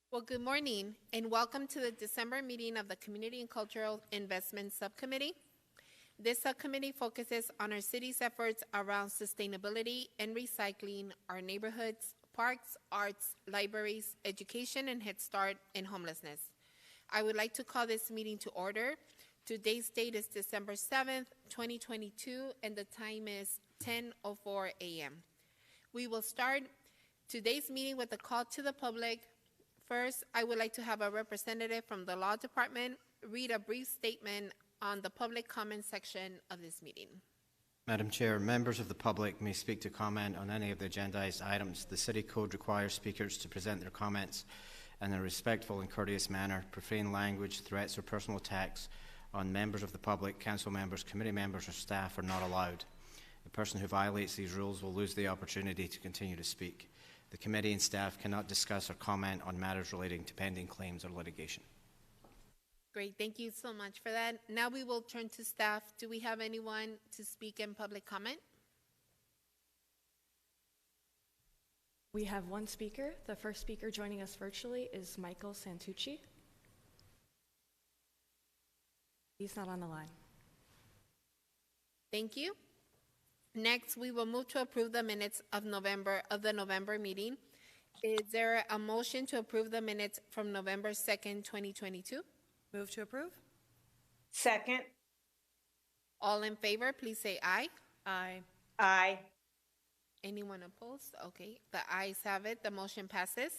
Well, good morning and welcome to the December meeting of the Community and Cultural Investment Subcommittee. This subcommittee focuses on our city's efforts around sustainability and recycling, our neighborhoods, parks, arts, libraries, education, and Head Start, and homelessness. I would like to call this meeting to order. Today's date is December 7th, 2022, and the time is 10:04 a.m. We will start today's meeting with a call to the public. First, I would like to have a representative from the Law Department read a brief statement on the public comment section of this meeting. Madam Chair, members of the public may speak to comment on any of the agendized items. The City Code requires speakers to present their comments in a respectful and courteous manner. Profane language, threats, or personal attacks on members of the public, council members, committee members, or staff are not allowed. The person who violates these rules will lose the opportunity to continue to speak. The committee and staff cannot discuss or comment on matters relating to pending claims or litigation. Great, thank you so much for that. Now we will turn to staff. Do we have anyone to speak in public comment? We have one speaker. The first speaker joining us virtually is Michael Santucci. He's not on the line. Thank you. Next, we will move to approve the minutes of the November meeting. Is there a motion to approve the minutes from November 2nd, 2022? Move to approve. Second. All in favor, please say aye. Aye. Aye. Anyone opposed? Okay, the ayes have it. The motion passes.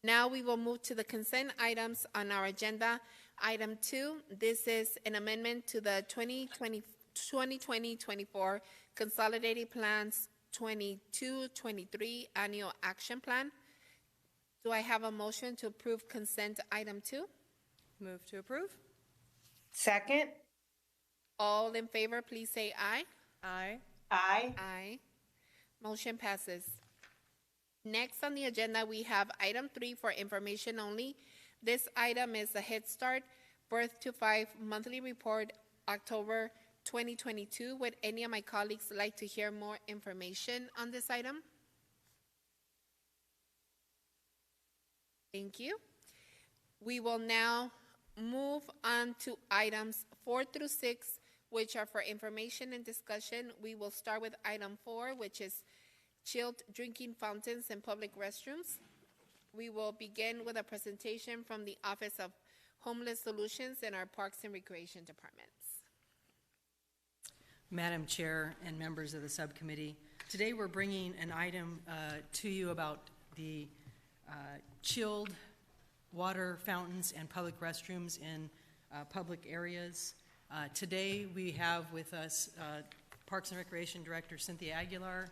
Now we will move to the consent items on our agenda. Item 2, this is an amendment to the 2020-24 Consolidated Plans 22-23 Annual Action Plan. Do I have a motion to approve consent item 2? Move to approve. Second. All in favor, please say aye. Aye. Aye. Aye. Motion passes. Next on the agenda, we have item 3 for information only. This item is the Head Start Birth to 5 monthly report, October 2022. Would any of my colleagues like to hear more information on this item? Thank you. We will now move on to items 4 through 6, which are for information and discussion. We will start with item 4, which is chilled drinking fountains in public restrooms. We will begin with a presentation from the Office of Homeless Solutions in our Parks and Recreation Departments. Madam Chair and members of the subcommittee, today we're bringing an item to you about the chilled water fountains and public restrooms in public areas. Today we have with us Parks and Recreation Director Cynthia Aguilar,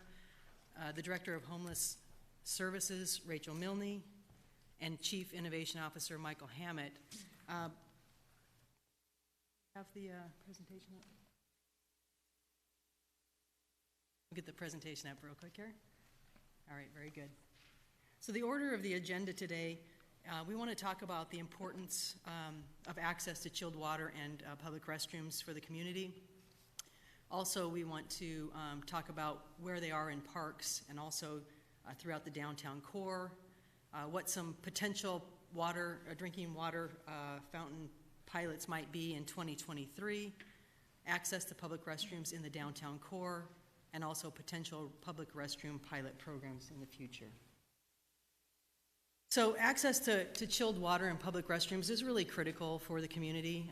the Director of Homeless Services Rachel Milne, and Chief Innovation Officer Michael Hammett. Have the presentation up? Get the presentation up real quick here. All right, very good. So the order of the agenda today, we want to talk about the importance of access to chilled water and public restrooms for the community. Also, we want to talk about where they are in parks and also throughout the downtown core, what some potential drinking water fountain pilots might be in 2023, access to public restrooms in the downtown core, and also potential public restroom pilot programs in the future. So access to chilled water and public restrooms is really critical for the community.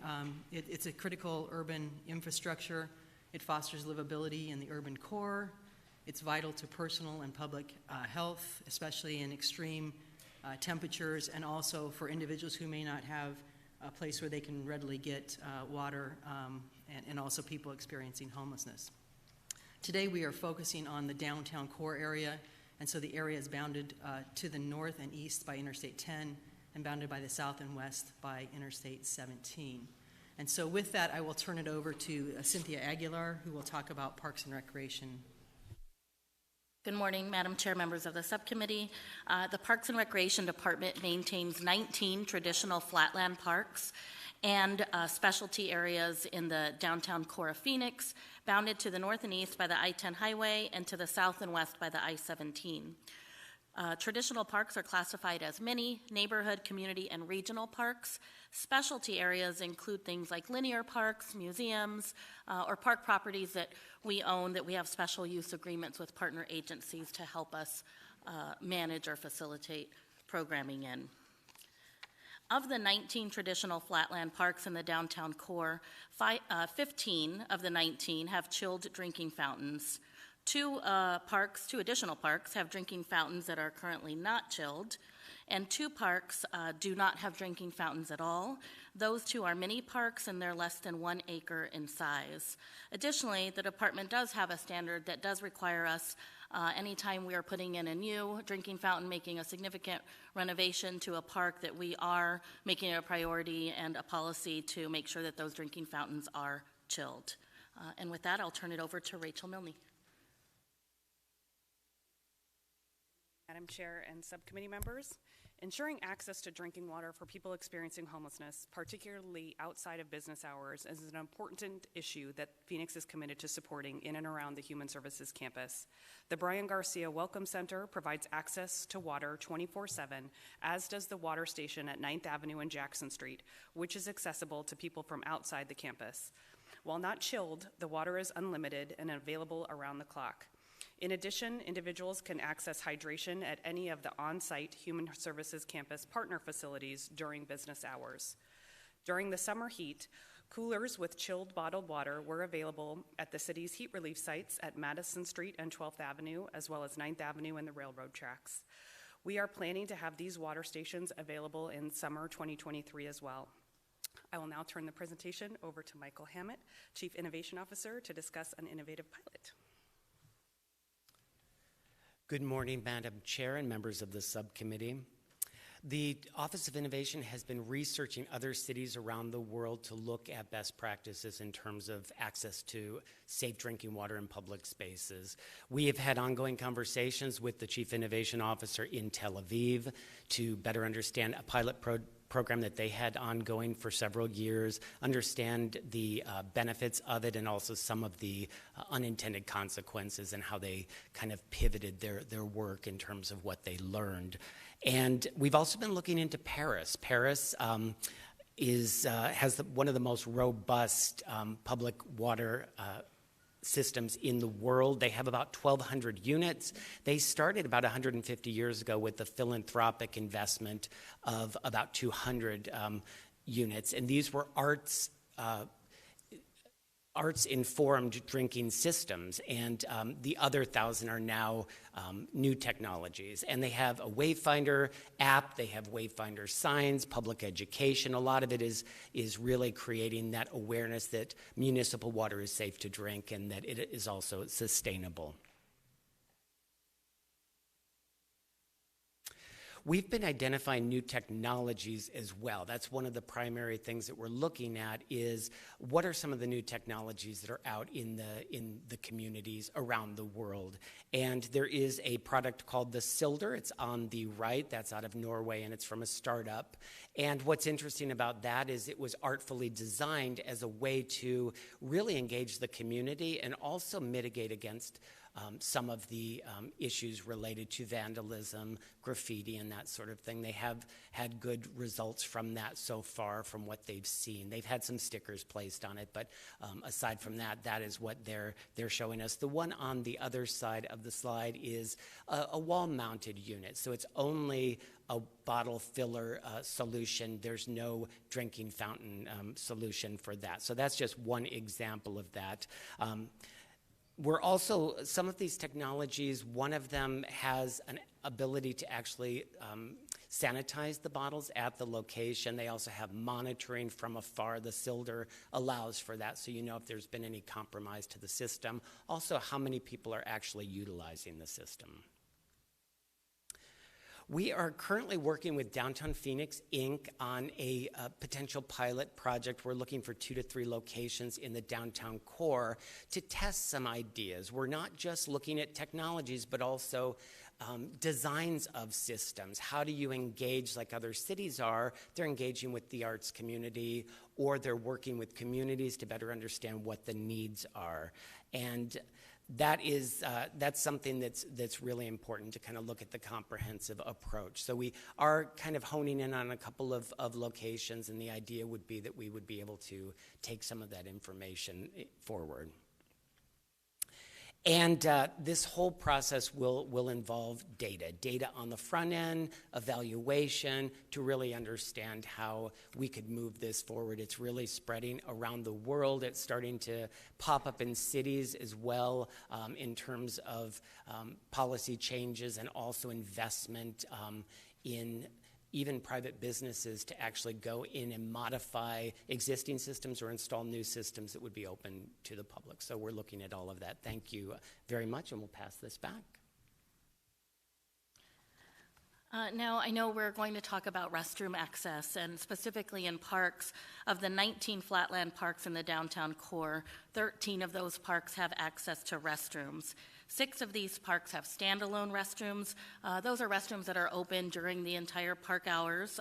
It's a critical urban infrastructure. It fosters livability in the urban core. It's vital to personal and public health, especially in extreme temperatures, and also for individuals who may not have a place where they can readily get water, and also people experiencing homelessness. Today we are focusing on the downtown core area, and so the area is bounded to the north and east by Interstate 10 and bounded by the south and west by Interstate 17. And so with that, I will turn it over to Cynthia Aguilar, who will talk about Parks and Recreation. Good morning, Madam Chair, members of the subcommittee. The Parks and Recreation Department maintains 19 traditional flatland parks and specialty areas in the downtown core of Phoenix, bounded to the north and east by the I-10 highway and to the south and west by the I-17. Traditional parks are classified as mini, neighborhood, community, and regional parks. Specialty areas include things like linear parks, museums, or park properties that we own that we have special use agreements with partner agencies to help us manage or facilitate programming in. Of the 19 traditional flatland parks in the downtown core, 15 of the 19 have chilled drinking fountains. Two additional parks have drinking fountains that are currently not chilled, and 2 parks do not have drinking fountains at all. Those 2 are mini parks, and they're less than 1 acre in size. Additionally, the department does have a standard that does require us, anytime we are putting in a new drinking fountain, making a significant renovation to a park, that we are making it a priority and a policy to make sure that those drinking fountains are chilled. And with that, I'll turn it over to Rachel Milne. Madam Chair and subcommittee members, ensuring access to drinking water for people experiencing homelessness, particularly outside of business hours, is an important issue that Phoenix is committed to supporting in and around the Human Services campus. The Brian Garcia Welcome Center provides access to water 24/7, as does the water station at 9th Avenue and Jackson Street, which is accessible to people from outside the campus. While not chilled, the water is unlimited and available around the clock. In addition, individuals can access hydration at any of the on-site Human Services campus partner facilities during business hours. During the summer heat, coolers with chilled bottled water were available at the city's heat relief sites at Madison Street and 12th Avenue, as well as 9th Avenue and the railroad tracks. We are planning to have these water stations available in summer 2023 as well. I will now turn the presentation over to Michael Hammett, Chief Innovation Officer, to discuss an innovative pilot. Good morning, Madam Chair and members of the subcommittee. The Office of Innovation has been researching other cities around the world to look at best practices in terms of access to safe drinking water in public spaces. We have had ongoing conversations with the Chief Innovation Officer in Tel Aviv to better understand a pilot program that they had ongoing for several years, understand the benefits of it, and also some of the unintended consequences and how they kind of pivoted their work in terms of what they learned. And we've also been looking into Paris. Paris has one of the most robust public water systems in the world. They have about 1,200 units. They started about 150 years ago with the philanthropic investment of about 200 units. And these were arts-informed drinking systems, and the other 1,000 are now new technologies. And they have a Wayfinder app, they have Wayfinder signs, public education. A lot of it is really creating that awareness that municipal water is safe to drink and that it is also sustainable. We've been identifying new technologies as well. That's one of the primary things that we're looking at is what are some of the new technologies that are out in the communities around the world. And there is a product called the Silder. It's on the right. That's out of Norway, and it's from a startup. And what's interesting about that is it was artfully designed as a way to really engage the community and also mitigate against some of the issues related to vandalism, graffiti, and that sort of thing. They have had good results from that so far from what they've seen. They've had some stickers placed on it, but aside from that, that is what they're showing us. The one on the other side of the slide is a wall-mounted unit, so it's only a bottle filler solution. There's no drinking fountain solution for that. So that's just one example of that. We're also, some of these technologies, one of them has an ability to actually sanitize the bottles at the location. They also have monitoring from afar. The Silder allows for that, so you know if there's been any compromise to the system. Also, how many people are actually utilizing the system. We are currently working with Downtown Phoenix, Inc. on a potential pilot project. We're looking for 2 to 3 locations in the downtown core to test some ideas. We're not just looking at technologies, but also designs of systems. How do you engage like other cities are? They're engaging with the arts community, or they're working with communities to better understand what the needs are. And that's something that's really important to kind of look at the comprehensive approach. So we are kind of honing in on a couple of locations, and the idea would be that we would be able to take some of that information forward. And this whole process will involve data on the front end, evaluation, to really understand how we could move this forward. It's really spreading around the world. It's starting to pop up in cities as well, in terms of policy changes and also investment in even private businesses to actually go in and modify existing systems or install new systems that would be open to the public. So we're looking at all of that. Thank you very much, and we'll pass this back. Now, I know we're going to talk about restroom access, and specifically in parks. Of the 19 flatland parks in the downtown core, 13 of those parks have access to restrooms. 6 of these parks have standalone restrooms. Those are restrooms that are open during the entire park hours,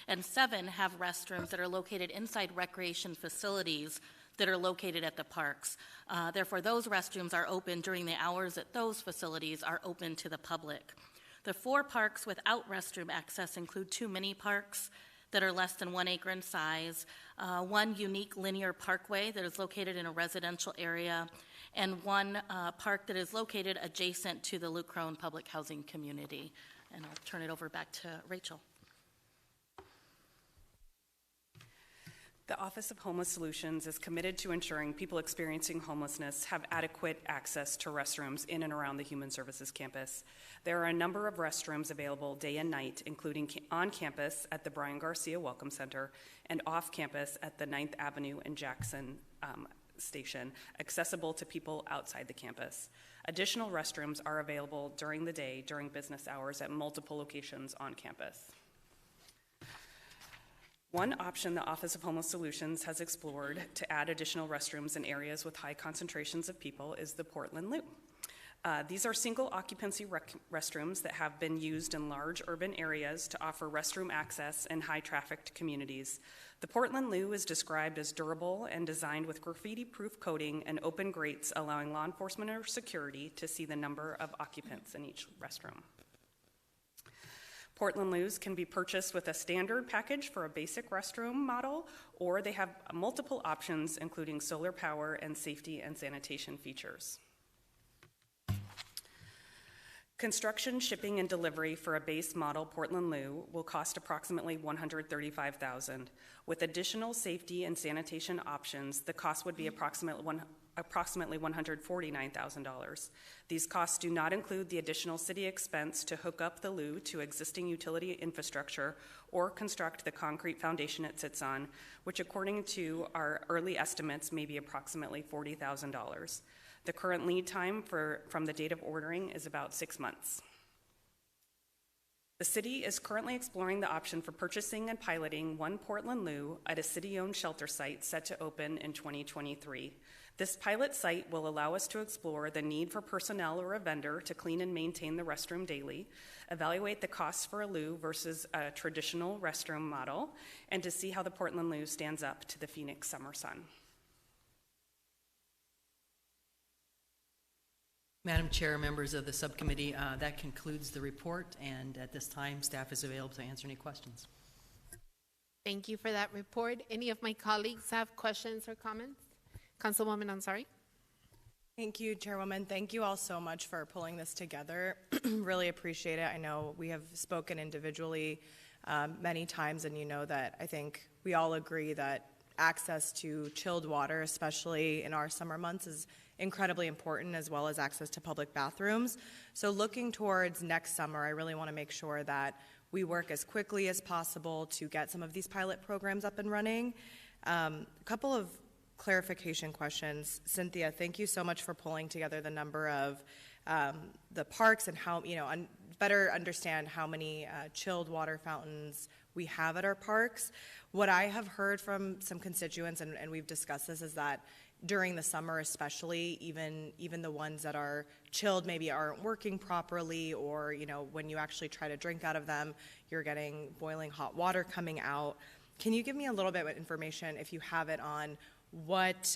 and 7 have restrooms that are located inside recreation facilities that are located at the parks. Therefore, those restrooms are open during the hours that those facilities are open to the public. The 4 parks without restroom access include 2 mini parks that are less than 1 acre in size, 1 unique linear parkway that is located in a residential area, and 1 park that is located adjacent to the Lucrone public housing community. And I'll turn it over back to Rachel. The Office of Homeless Solutions is committed to ensuring people experiencing homelessness have adequate access to restrooms in and around the Human Services campus. There are a number of restrooms available day and night, including on campus at the Brian Garcia Welcome Center and off campus at the 9th Avenue and Jackson station, accessible to people outside the campus. Additional restrooms are available during the day during business hours at multiple locations on campus. One option the Office of Homeless Solutions has explored to add additional restrooms in areas with high concentrations of people is the Portland Loo. These are single occupancy restrooms that have been used in large urban areas to offer restroom access in high trafficked communities. The Portland Loo is described as durable and designed with graffiti-proof coating and open grates, allowing law enforcement or security to see the number of occupants in each restroom. Portland Loos can be purchased with a standard package for a basic restroom model, or they have multiple options, including solar power and safety and sanitation features. Construction, shipping, and delivery for a base model Portland Loo will cost approximately $135,000. With additional safety and sanitation options, the cost would be approximately $149,000. These costs do not include the additional city expense to hook up the loo to existing utility infrastructure or construct the concrete foundation it sits on, which according to our early estimates may be approximately $40,000. The current lead time from the date of ordering is about 6 months. The city is currently exploring the option for purchasing and piloting 1 Portland Loo at a city-owned shelter site set to open in 2023. This pilot site will allow us to explore the need for personnel or a vendor to clean and maintain the restroom daily, evaluate the costs for a loo versus a traditional restroom model, and to see how the Portland Loo stands up to the Phoenix summer sun. Madam Chair, members of the subcommittee, that concludes the report, and at this time, staff is available to answer any questions. Thank you for that report. Any of my colleagues have questions or comments? Councilwoman Ansari. Thank you, Chairwoman. Thank you all so much for pulling this together. Really appreciate it. I know we have spoken individually many times, and you know that I think we all agree that access to chilled water, especially in our summer months, is incredibly important, as well as access to public bathrooms. So looking towards next summer, I really want to make sure that we work as quickly as possible to get some of these pilot programs up and running. A couple of clarification questions. Cynthia, thank you so much for pulling together the number of the parks and how, better understand how many chilled water fountains we have at our parks. What I have heard from some constituents, and we've discussed this, is that during the summer especially, even the ones that are chilled maybe aren't working properly, or when you actually try to drink out of them, you're getting boiling hot water coming out. Can you give me a little bit of information, if you have it, on what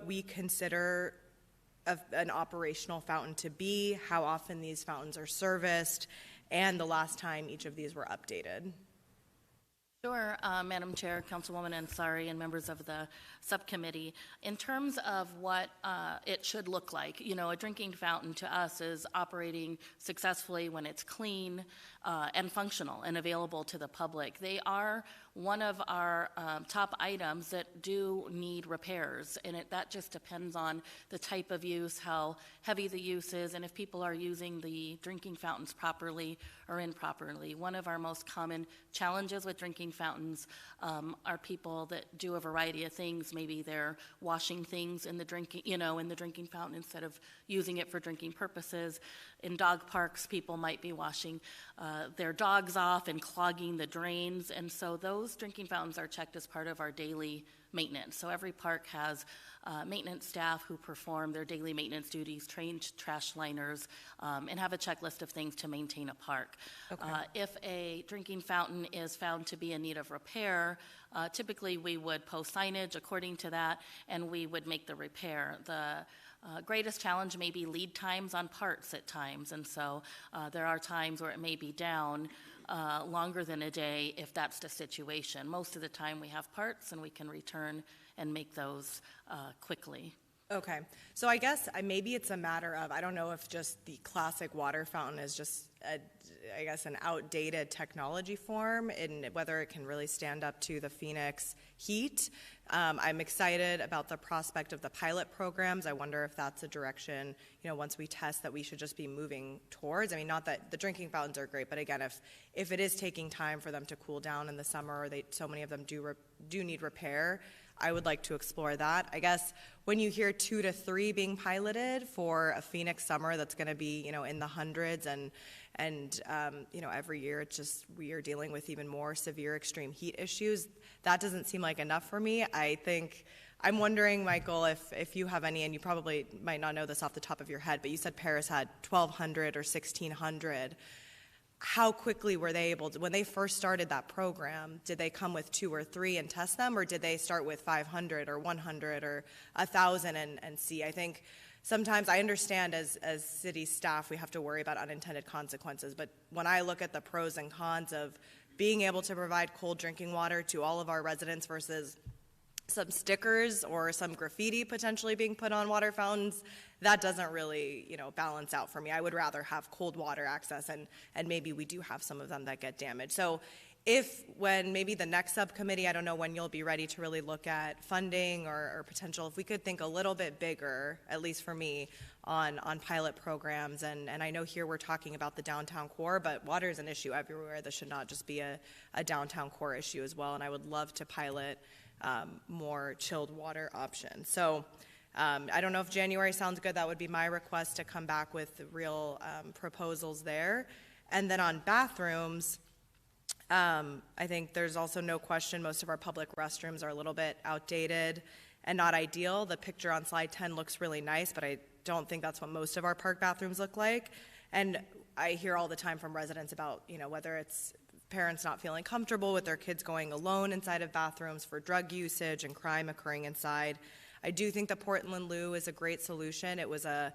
we consider an operational fountain to be, how often these fountains are serviced, and the last time each of these were updated. Sure, Madam Chair, Councilwoman Ansari, and members of the subcommittee. In terms of what it should look like, you know, a drinking fountain to us is operating successfully when it's clean and functional and available to the public. They are one of our top items that do need repairs, and that just depends on the type of use, how heavy the use is, and if people are using the drinking fountains properly or improperly. One of our most common challenges with drinking fountains are people that do a variety of things. Maybe they're washing things in the drinking, in the drinking fountain instead of using it for drinking purposes. In dog parks, people might be washing their dogs off and clogging the drains, and so those drinking fountains are checked as part of our daily maintenance. So every park has maintenance staff who perform their daily maintenance duties, trained trash liners, and have a checklist of things to maintain a park. Okay. If a drinking fountain is found to be in need of repair, typically we would post signage according to that, and we would make the repair. The greatest challenge may be lead times on parts at times, and so there are times where it may be down longer than a day if that's the situation. Most of the time we have parts and we can return and make those quickly. Okay, so I guess maybe it's a matter of, I don't know if just the classic water fountain is just, an outdated technology form, and whether it can really stand up to the Phoenix heat. I'm excited about the prospect of the pilot programs. I wonder if that's a direction, once we test, that we should just be moving towards. I mean, not that the drinking fountains are great, but again, if it is taking time for them to cool down in the summer, or so many of them do need repair, I would like to explore that. I guess when you hear 2 to 3 being piloted for a Phoenix summer that's going to be, in the hundreds, and every year it's just, we are dealing with even more severe extreme heat issues. That doesn't seem like enough for me. I'm wondering, Michael, if you have any, and you probably might not know this off the top of your head, but you said Paris had 1,200 or 1,600. How quickly were they able to, when they first started that program, did they come with 2 or 3 and test them, or did they start with 500 or 100 or 1,000 and see? I think sometimes, I understand as city staff we have to worry about unintended consequences, but when I look at the pros and cons of being able to provide cold drinking water to all of our residents versus some stickers or some graffiti potentially being put on water fountains, that doesn't really, balance out for me. I would rather have cold water access, and maybe we do have some of them that get damaged. So when maybe the next subcommittee, I don't know when you'll be ready to really look at funding or potential, if we could think a little bit bigger, at least for me, on pilot programs. And I know here we're talking about the downtown core, but water is an issue everywhere. This should not just be a downtown core issue as well, and I would love to pilot more chilled water options. So I don't know if January sounds good. That would be my request, to come back with real proposals there. And then on bathrooms, I think there's also no question most of our public restrooms are a little bit outdated and not ideal. The picture on slide 10 looks really nice, but I don't think that's what most of our park bathrooms look like. And I hear all the time from residents about, whether it's parents not feeling comfortable with their kids going alone inside of bathrooms for drug usage and crime occurring inside. I do think the Portland Loo is a great solution. It was a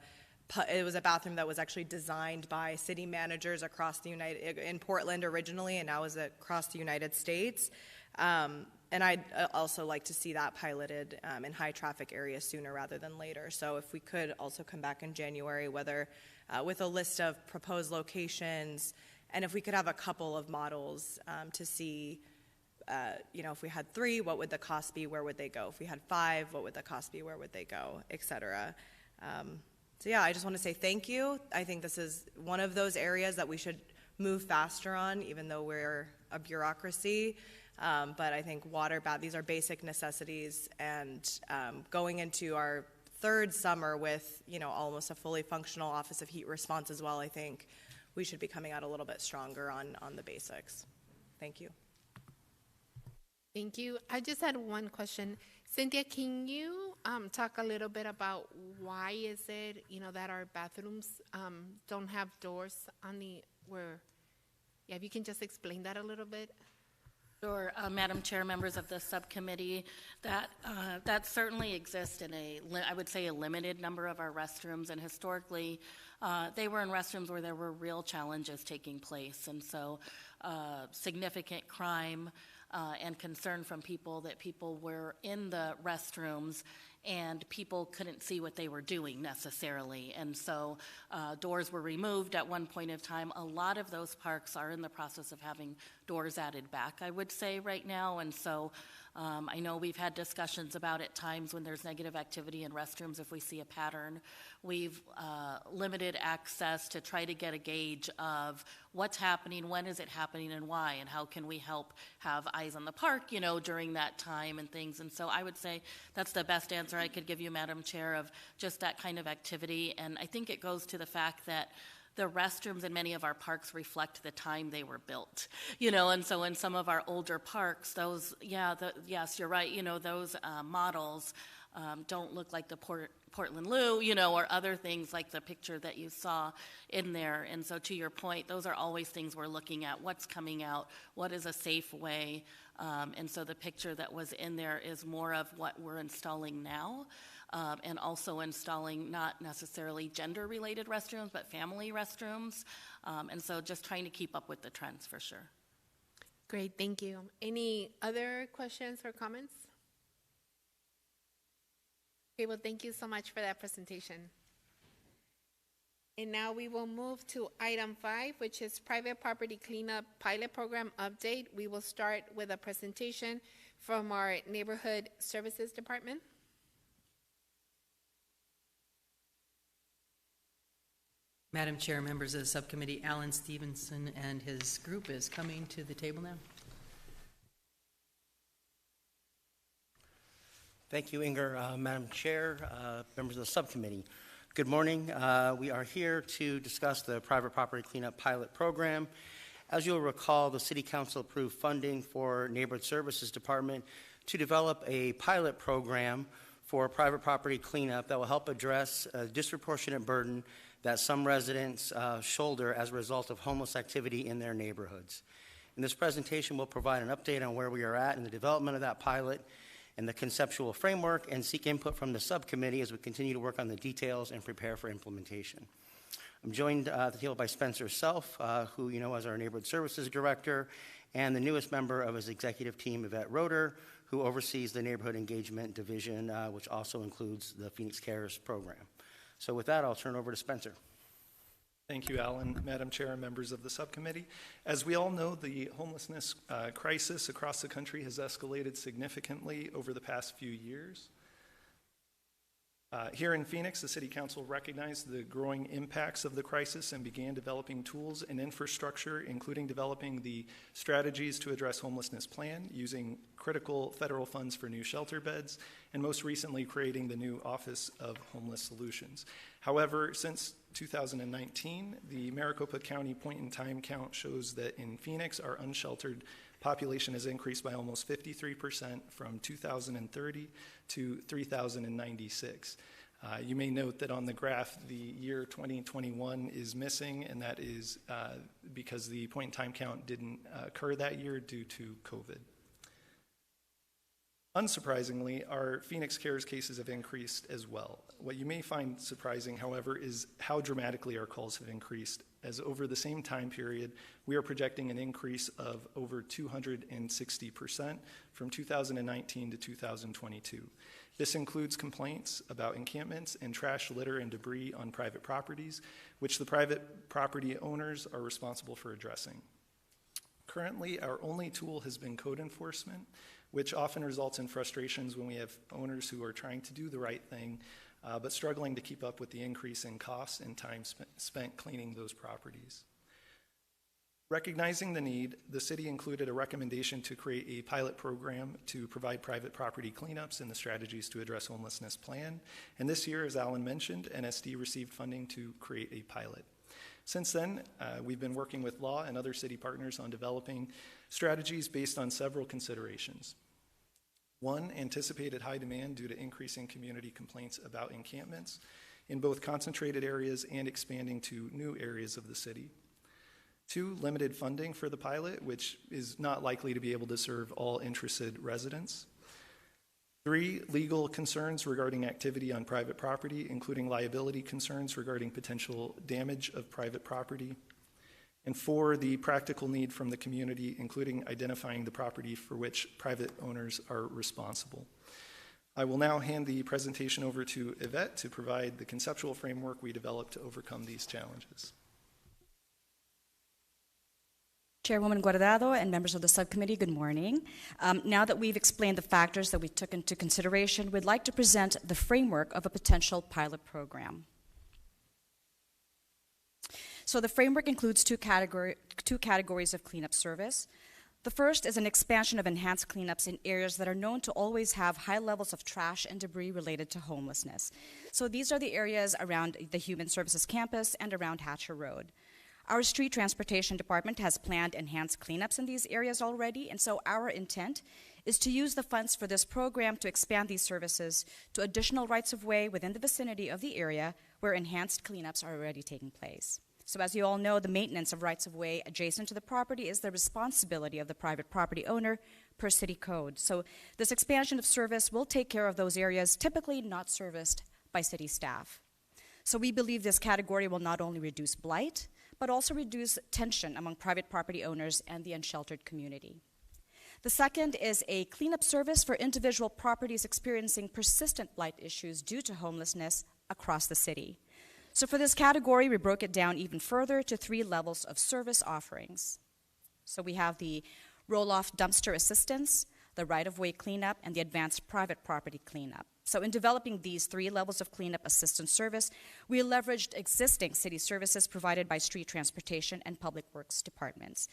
bathroom that was actually designed by city managers across in Portland originally, and now is across the United States. And I'd also like to see that piloted in high traffic areas sooner rather than later. So if we could also come back in January, whether with a list of proposed locations, and if we could have a couple of models to see, if we had 3, what would the cost be, where would they go? If we had 5, what would the cost be, where would they go, et cetera. So yeah, I just want to say thank you. I think this is one of those areas that we should move faster on, even though we're a bureaucracy. But I think these are basic necessities, and going into our 3rd summer with, almost a fully functional Office of Heat Response as well, I think we should be coming out a little bit stronger on the basics. Thank you. Thank you. I just had one question. Cynthia, can you talk a little bit about why is it, that our bathrooms don't have doors on if you can just explain that a little bit? Sure, Madam Chair, members of the subcommittee, that certainly exists in I would say a limited number of our restrooms, and historically, they were in restrooms where there were real challenges taking place, and so significant crime and concern from people that people were in the restrooms and people couldn't see what they were doing necessarily. And so doors were removed at one point in time. A lot of those parks are in the process of having doors added back, I would say, right now. And so I know we've had discussions about at times when there's negative activity in restrooms, if we see a pattern. We've limited access to try to get a gauge of what's happening, when is it happening, and why, and how can we help have eyes on the park, you know, during that time and things. And so I would say that's the best answer I could give you, Madam Chair, of just that kind of activity. And I think it goes to the fact that the restrooms in many of our parks reflect the time they were built, you know, and so in some of our older parks, those, yes, you're right, you know, those models don't look like the Portland Loo, you know, or other things like the picture that you saw in there. And so to your point, those are always things we're looking at. What's coming out? What is a safe way? And so the picture that was in there is more of what we're installing now. And also installing not necessarily gender-related restrooms, but family restrooms. And so just trying to keep up with the trends for sure. Great, thank you. Any other questions or comments? Okay, well, thank you so much for that presentation. And now we will move to item 5, which is Private Property Cleanup Pilot Program Update. We will start with a presentation from our Neighborhood Services Department. Madam Chair, members of the subcommittee, Alan Stevenson and his group is coming to the table now. Thank you, Inger. Madam Chair, members of the subcommittee, good morning. We are here to discuss the Private Property Cleanup Pilot Program. As you'll recall, the City Council approved funding for Neighborhood Services Department to develop a pilot program for private property cleanup that will help address a disproportionate burden that some residents shoulder as a result of homeless activity in their neighborhoods. In this presentation, we'll provide an update on where we are at in the development of that pilot and the conceptual framework, and seek input from the subcommittee as we continue to work on the details and prepare for implementation. I'm joined at the table by Spencer Self, who you know as our Neighborhood Services Director, and the newest member of his executive team, Yvette Roeder, who oversees the Neighborhood Engagement Division, which also includes the Phoenix Cares program. So with that, I'll turn over to Spencer. Thank you, Alan, Madam Chair, and members of the subcommittee. As we all know, the homelessness crisis across the country has escalated significantly over the past few years. Here in Phoenix, the City Council recognized the growing impacts of the crisis and began developing tools and infrastructure, including developing the Strategies to Address Homelessness Plan, using critical federal funds for new shelter beds, and most recently creating the new Office of Homeless Solutions. However, since 2019, the Maricopa County point-in-time count shows that in Phoenix, our unsheltered population has increased by almost 53% from 2030 to 3,096. You may note that on the graph, the year 2021 is missing, and that is because the point-in-time count didn't occur that year due to COVID. Unsurprisingly, our Phoenix Cares cases have increased as well. What you may find surprising, however, is how dramatically our calls have increased, as over the same time period, we are projecting an increase of over 260% from 2019 to 2022. This includes complaints about encampments and trash, litter, and debris on private properties, which the private property owners are responsible for addressing. Currently, our only tool has been code enforcement, which often results in frustrations when we have owners who are trying to do the right thing, but struggling to keep up with the increase in costs and time spent cleaning those properties. Recognizing the need, the city included a recommendation to create a pilot program to provide private property cleanups in the Strategies to Address Homelessness Plan. And this year, as Alan mentioned, NSD received funding to create a pilot. Since then, we've been working with law and other city partners on developing strategies based on several considerations. One, anticipated high demand due to increasing community complaints about encampments in both concentrated areas and expanding to new areas of the city. 2, limited funding for the pilot, which is not likely to be able to serve all interested residents. 3, legal concerns regarding activity on private property, including liability concerns regarding potential damage of private property. And 4, the practical need from the community, including identifying the property for which private owners are responsible. I will now hand the presentation over to Yvette to provide the conceptual framework we developed to overcome these challenges. Chairwoman Guardado and members of the subcommittee, good morning. Now that we've explained the factors that we took into consideration, we'd like to present the framework of a potential pilot program. So the framework includes two categories of cleanup service. The first is an expansion of enhanced cleanups in areas that are known to always have high levels of trash and debris related to homelessness. So these are the areas around the Human Services campus and around Hatcher Road. Our street transportation department has planned enhanced cleanups in these areas already, and so our intent is to use the funds for this program to expand these services to additional rights-of-way within the vicinity of the area where enhanced cleanups are already taking place. So as you all know, the maintenance of rights-of-way adjacent to the property is the responsibility of the private property owner per city code. So this expansion of service will take care of those areas typically not serviced by city staff. So we believe this category will not only reduce blight, but also reduce tension among private property owners and the unsheltered community. The second is a cleanup service for individual properties experiencing persistent blight issues due to homelessness across the city. So for this category, we broke it down even further to 3 levels of service offerings. So we have the roll-off dumpster assistance, the right-of-way cleanup, and the advanced private property cleanup. So in developing these 3 levels of cleanup assistance service, we leveraged existing city services provided by street transportation and public works departments.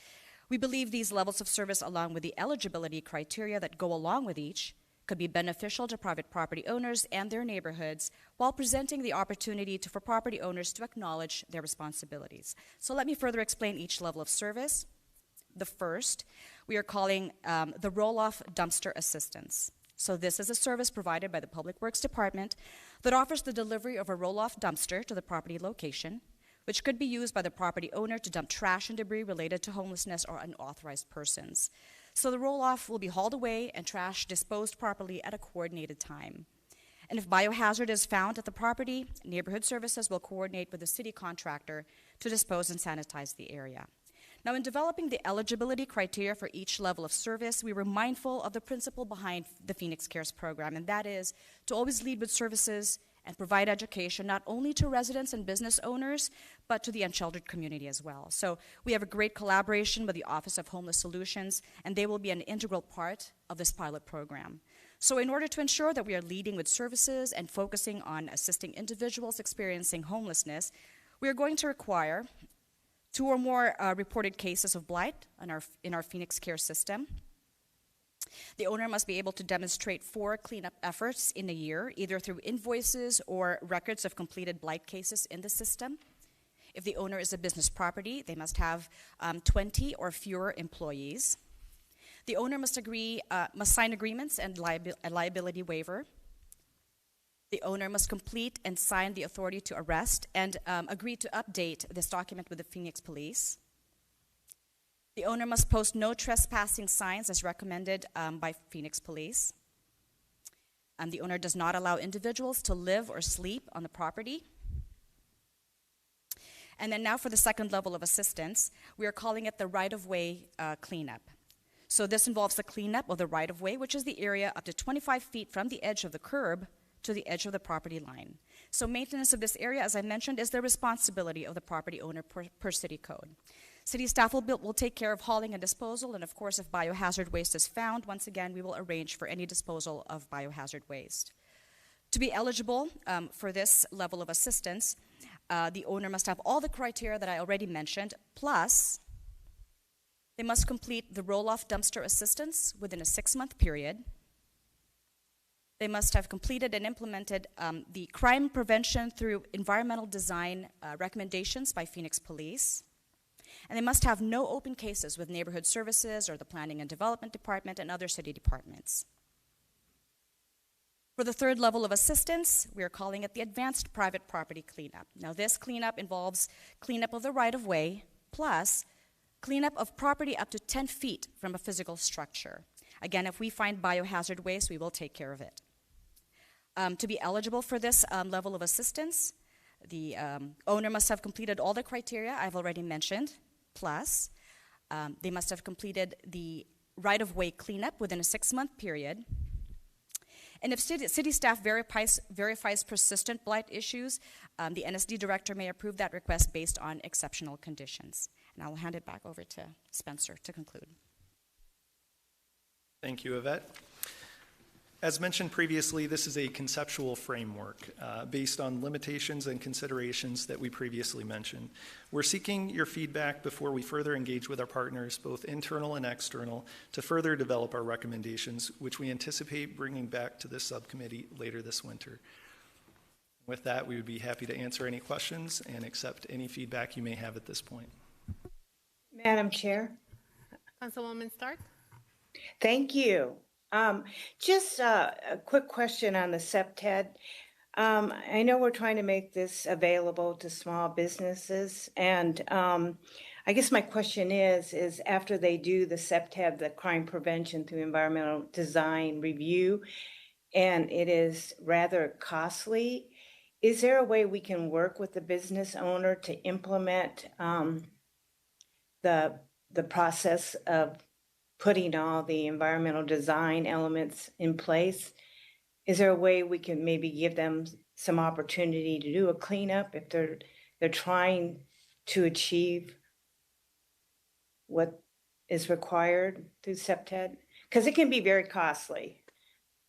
We believe these levels of service, along with the eligibility criteria that go along with each, could be beneficial to private property owners and their neighborhoods while presenting the opportunity for property owners to acknowledge their responsibilities. So let me further explain each level of service. The first, we are calling the roll-off dumpster assistance. So this is a service provided by the Public Works Department that offers the delivery of a roll-off dumpster to the property location, which could be used by the property owner to dump trash and debris related to homelessness or unauthorized persons. So the roll-off will be hauled away and trash disposed properly at a coordinated time. And if biohazard is found at the property, neighborhood services will coordinate with the city contractor to dispose and sanitize the area. Now, in developing the eligibility criteria for each level of service, we were mindful of the principle behind the Phoenix Cares program, and that is to always lead with services and provide education not only to residents and business owners, but to the unsheltered community as well. So we have a great collaboration with the Office of Homeless Solutions, and they will be an integral part of this pilot program. So in order to ensure that we are leading with services and focusing on assisting individuals experiencing homelessness, we are going to require 2 or more reported cases of blight in our Phoenix Care system. The owner must be able to demonstrate 4 cleanup efforts in a year, either through invoices or records of completed blight cases in the system. If the owner is a business property, they must have 20 or fewer employees. The owner must sign agreements and a liability waiver. The owner must complete and sign the authority to arrest and agree to update this document with the Phoenix Police. The owner must post no trespassing signs as recommended by Phoenix Police. The owner does not allow individuals to live or sleep on the property. And then now for the second level of assistance, we are calling it the right-of-way cleanup. So this involves the cleanup of the right-of-way, which is the area up to 25 feet from the edge of the curb to the edge of the property line. So maintenance of this area, as I mentioned, is the responsibility of the property owner per city code. City staff will take care of hauling and disposal, and of course, if biohazard waste is found, once again, we will arrange for any disposal of biohazard waste. To be eligible for this level of assistance, the owner must have all the criteria that I already mentioned, plus they must complete the roll-off dumpster assistance within a 6-month period. They must have completed and implemented the crime prevention through environmental design recommendations by Phoenix Police. And they must have no open cases with neighborhood services or the Planning and Development Department and other city departments. For the third level of assistance, we are calling it the advanced private property cleanup. Now this cleanup involves cleanup of the right-of-way plus Cleanup of property up to 10 feet from a physical structure. Again, if we find biohazard waste, we will take care of it. To be eligible for this level of assistance, the owner must have completed all the criteria I've already mentioned, plus they must have completed the right-of-way cleanup within a 6-month period. And if city staff verifies persistent blight issues, the NSD director may approve that request based on exceptional conditions. And I'll hand it back over to Spencer to conclude. Thank you, Yvette. As mentioned previously, this is a conceptual framework based on limitations and considerations that we previously mentioned. We're seeking your feedback before we further engage with our partners, both internal and external, to further develop our recommendations, which we anticipate bringing back to this subcommittee later this winter. With that, we would be happy to answer any questions and accept any feedback you may have at this point. Madam Chair. Councilwoman Stark? Thank you. Just a quick question on the SEPTED. I know we're trying to make this available to small businesses, and I guess my question is after they do the SEPTED, the crime prevention through environmental design review, and it is rather costly, is there a way we can work with the business owner to implement the process of putting all the environmental design elements in place? Is there a way we can maybe give them some opportunity to do a cleanup if they're trying to achieve what is required through SEPTED? Because it can be very costly,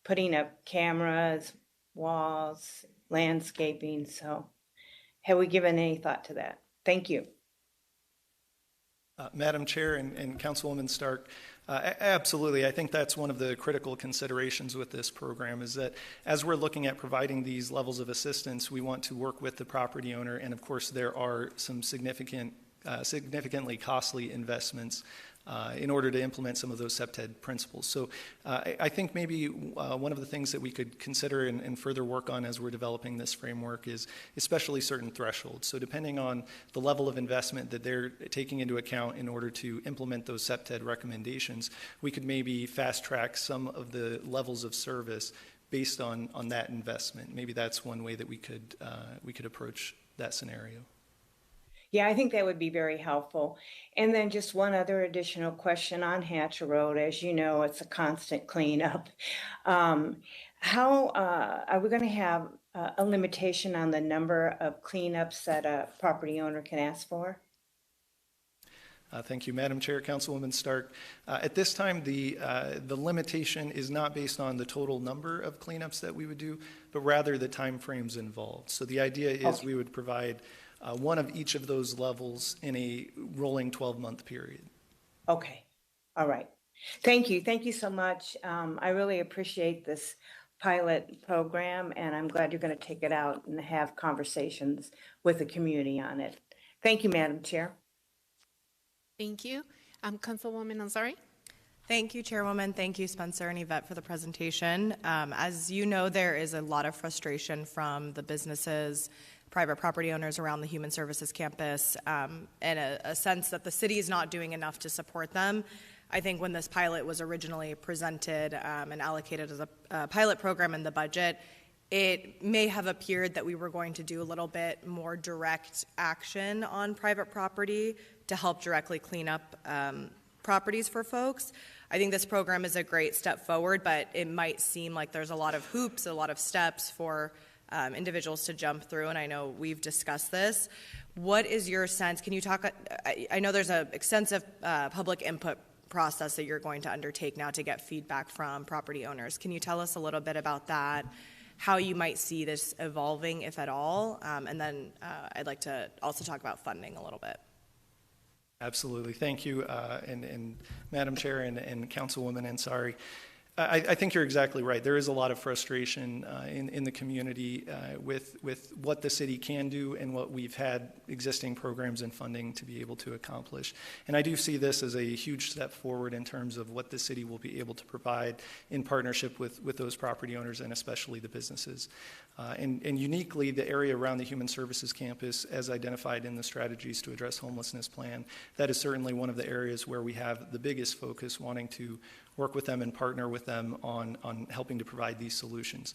putting up cameras, walls, landscaping. So have we given any thought to that? Thank you. Madam Chair and Councilwoman Stark, absolutely. I think that's one of the critical considerations with this program is that as we're looking at providing these levels of assistance, we want to work with the property owner. And of course, there are some significantly costly investments in order to implement some of those SEPTED principles. So I think maybe one of the things that we could consider and further work on as we're developing this framework is especially certain thresholds. So depending on the level of investment that they're taking into account in order to implement those SEPTED recommendations, we could maybe fast track some of the levels of service based on that investment. Maybe that's one way that we could approach that scenario. Yeah, I think that would be very helpful. And then just one other additional question on Hatch Road. As you know, it's a constant cleanup. How are we going to have a limitation on the number of cleanups that a property owner can ask for? Thank you, Madam Chair, Councilwoman Stark. At this time, the limitation is not based on the total number of cleanups that we would do, but rather the time frames involved. So the idea is we would provide one of each of those levels in a rolling 12-month period. Okay. All right. Thank you. Thank you so much. I really appreciate this pilot program, and I'm glad you're going to take it out and have conversations with the community on it. Thank you, Madam Chair. Thank you. Councilwoman Ansari? Thank you, Chairwoman. Thank you, Spencer and Yvette, for the presentation. As you know, there is a lot of frustration from the businesses, private property owners around the Human Services campus, and a sense that the city is not doing enough to support them. I think when this pilot was originally presented and allocated as a pilot program in the budget, it may have appeared that we were going to do a little bit more direct action on private property to help directly clean up properties for folks. I think this program is a great step forward, but it might seem like there's a lot of hoops, a lot of steps for individuals to jump through, and I know we've discussed this. What is your sense? Can you talk? I know there's an extensive public input process that you're going to undertake now to get feedback from property owners. Can you tell us a little bit about that, how you might see this evolving, if at all? And then I'd like to also talk about funding a little bit. Absolutely. Thank you, and Madam Chair and Councilwoman Ansari. I think you're exactly right. There is a lot of frustration in the community with what the city can do and what we've had existing programs and funding to be able to accomplish. And I do see this as a huge step forward in terms of what the city will be able to provide in partnership with those property owners and especially the businesses. And uniquely, the area around the Human Services Campus, as identified in the Strategies to Address Homelessness Plan, that is certainly one of the areas where we have the biggest focus, wanting to work with them and partner with them on helping to provide these solutions.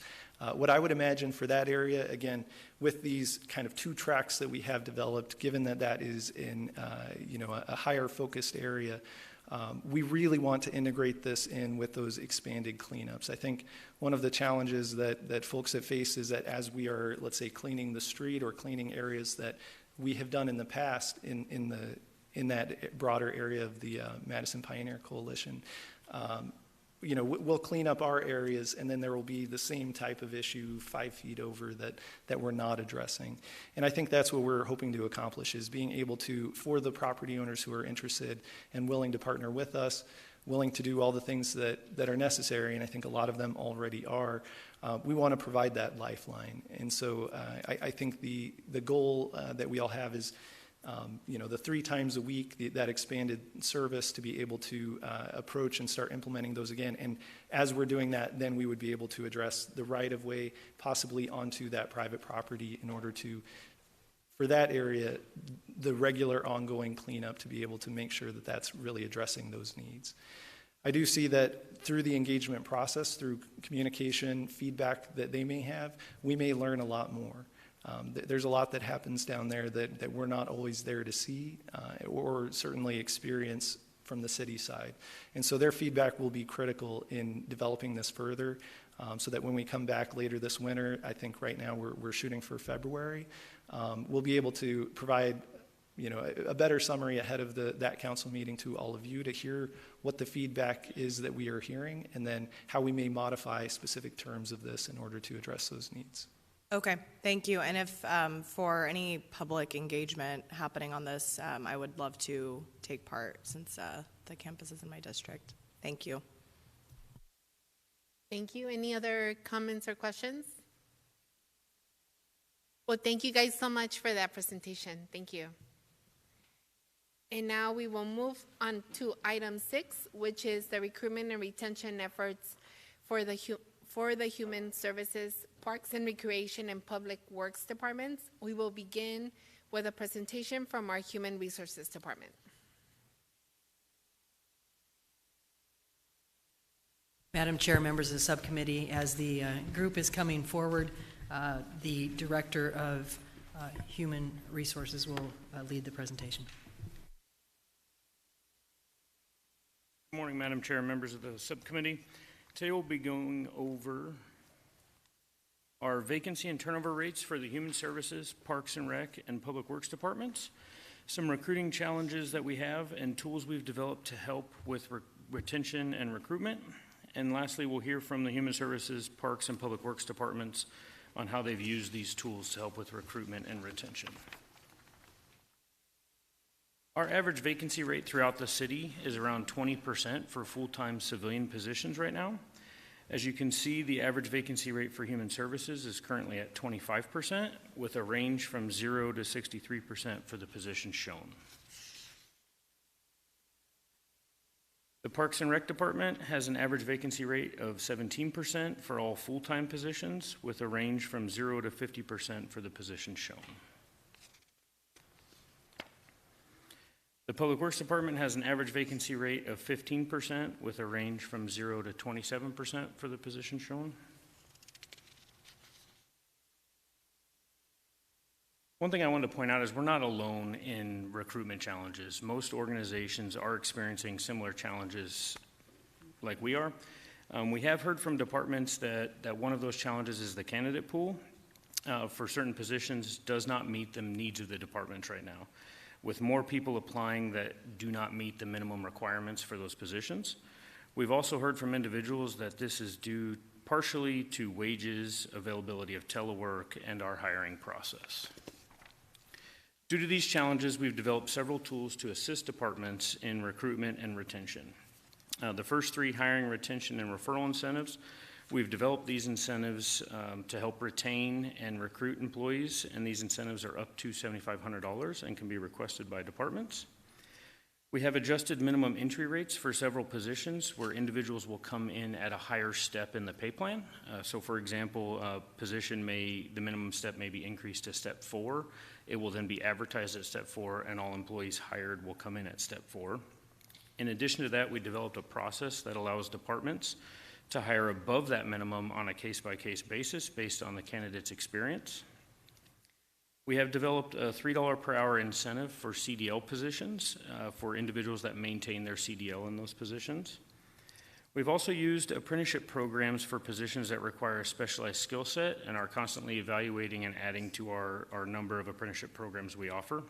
What I would imagine for that area, again, with these kind of 2 tracks that we have developed, given that that is in a higher focused area, we really want to integrate this in with those expanded cleanups. I think one of the challenges that folks have faced is that as we are, let's say, cleaning the street or cleaning areas that we have done in the past in that broader area of the Madison Pioneer Coalition, we'll clean up our areas, and then there will be the same type of issue 5 feet over that we're not addressing. And I think that's what we're hoping to accomplish, is being able to, for the property owners who are interested and willing to partner with us, willing to do all the things that are necessary, and I think a lot of them already are, we want to provide that lifeline. And so I think the goal that we all have is the 3 times a week, that expanded service, to be able to approach and start implementing those again. And as we're doing that, then we would be able to address the right-of-way possibly onto that private property in order to, for that area, the regular ongoing cleanup, to be able to make sure that that's really addressing those needs. I do see that through the engagement process, through communication, feedback that they may have, we may learn a lot more. There's a lot that happens down there that we're not always there to see or certainly experience from the city side. And so their feedback will be critical in developing this further, so that when we come back later this winter, I think right now we're shooting for February, we'll be able to provide a better summary ahead of that council meeting to all of you, to hear what the feedback is that we are hearing, and then how we may modify specific terms of this in order to address those needs. Okay, thank you. And if for any public engagement happening on this, I would love to take part, since the campus is in my district. Thank you. Thank you. Any other comments or questions? Well, thank you guys so much for that presentation. Thank you. And now we will move on to item 6, which is the recruitment and retention efforts for the Human Services, Parks and Recreation, and Public Works departments. We will begin with a presentation from our Human Resources Department. Madam Chair, members of the subcommittee, as the group is coming forward, the Director of Human Resources will lead the presentation. Good morning, Madam Chair and members of the subcommittee. Today we'll be going over our vacancy and turnover rates for the Human Services, Parks and Rec, and Public Works departments, some recruiting challenges that we have, and tools we've developed to help with retention and recruitment. And lastly, we'll hear from the Human Services, Parks, and Public Works departments on how they've used these tools to help with recruitment and retention. Our average vacancy rate throughout the city is around 20% for full-time civilian positions right now. As you can see, the average vacancy rate for Human Services is currently at 25%, with a range from 0 to 63% for the positions shown. The Parks and Rec Department has an average vacancy rate of 17% for all full-time positions, with a range from 0 to 50% for the positions shown. The Public Works Department has an average vacancy rate of 15%, with a range from 0 to 27% for the position shown. One thing I wanted to point out is we're not alone in recruitment challenges. Most organizations are experiencing similar challenges like we are. We have heard from departments that one of those challenges is the candidate pool for certain positions does not meet the needs of the departments right now, with more people applying that do not meet the minimum requirements for those positions. We've also heard from individuals that this is due partially to wages, availability of telework, and our hiring process. Due to these challenges, we've developed several tools to assist departments in recruitment and retention. The first three, hiring, retention, and referral incentives. We've developed these incentives to help retain and recruit employees, and these incentives are up to $7,500 and can be requested by departments. We have adjusted minimum entry rates for several positions where individuals will come in at a higher step in the pay plan. So for example, the minimum step may be increased to step 4. It will then be advertised at step 4, and all employees hired will come in at step 4. In addition to that, we developed a process that allows departments to hire above that minimum on a case-by-case basis based on the candidate's experience. We have developed a $3 per hour incentive for CDL positions for individuals that maintain their CDL in those positions. We've also used apprenticeship programs for positions that require a specialized skill set and are constantly evaluating and adding to our number of apprenticeship programs we offer.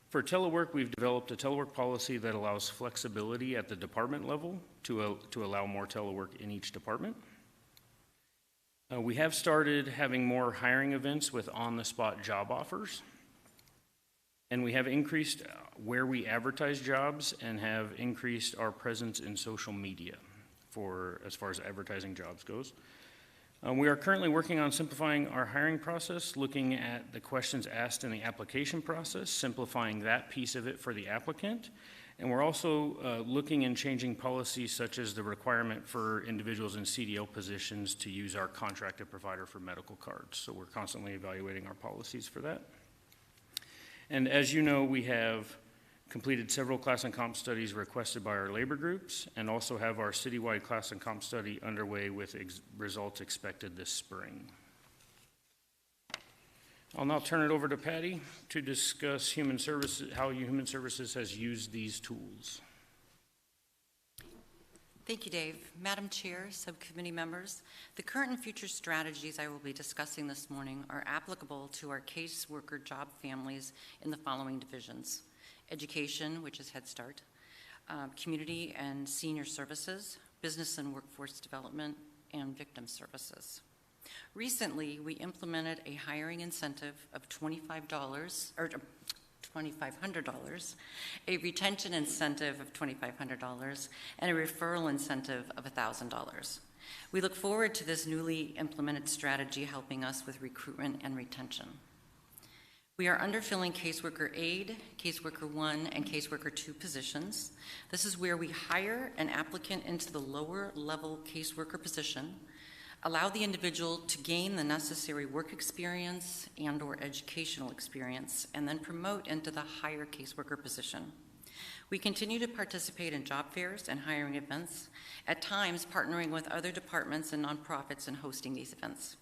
For telework, we've developed a telework policy that allows flexibility at the department level to allow more telework in each department. We have started having more hiring events with on-the-spot job offers. And we have increased where we advertise jobs and have increased our presence in social media as far as advertising jobs goes. We are currently working on simplifying our hiring process, looking at the questions asked in the application process, simplifying that piece of it for the applicant. And we're also looking and changing policies such as the requirement for individuals in CDL positions to use our contracted provider for medical cards. So we're constantly evaluating our policies for that. And as you know, we have completed several class and comp studies requested by our labor groups, and also have our citywide class and comp study underway with results expected this spring. I'll now turn it over to Patty to discuss how Human Services has used these tools. Thank you, Dave. Madam Chair, subcommittee members, the current and future strategies I will be discussing this morning are applicable to our caseworker job families in the following divisions: education, which is Head Start, community and senior services, business and workforce development, and victim services. Recently, we implemented a hiring incentive of $2,500, a retention incentive of $2,500, and a referral incentive of $1,000. We look forward to this newly implemented strategy helping us with recruitment and retention. We are underfilling caseworker aide, caseworker 1, and caseworker 2 positions. This is where we hire an applicant into the lower level caseworker position, allow the individual to gain the necessary work experience and or educational experience, and then promote into the higher caseworker position. We continue to participate in job fairs and hiring events, at times partnering with other departments and nonprofits in hosting these events.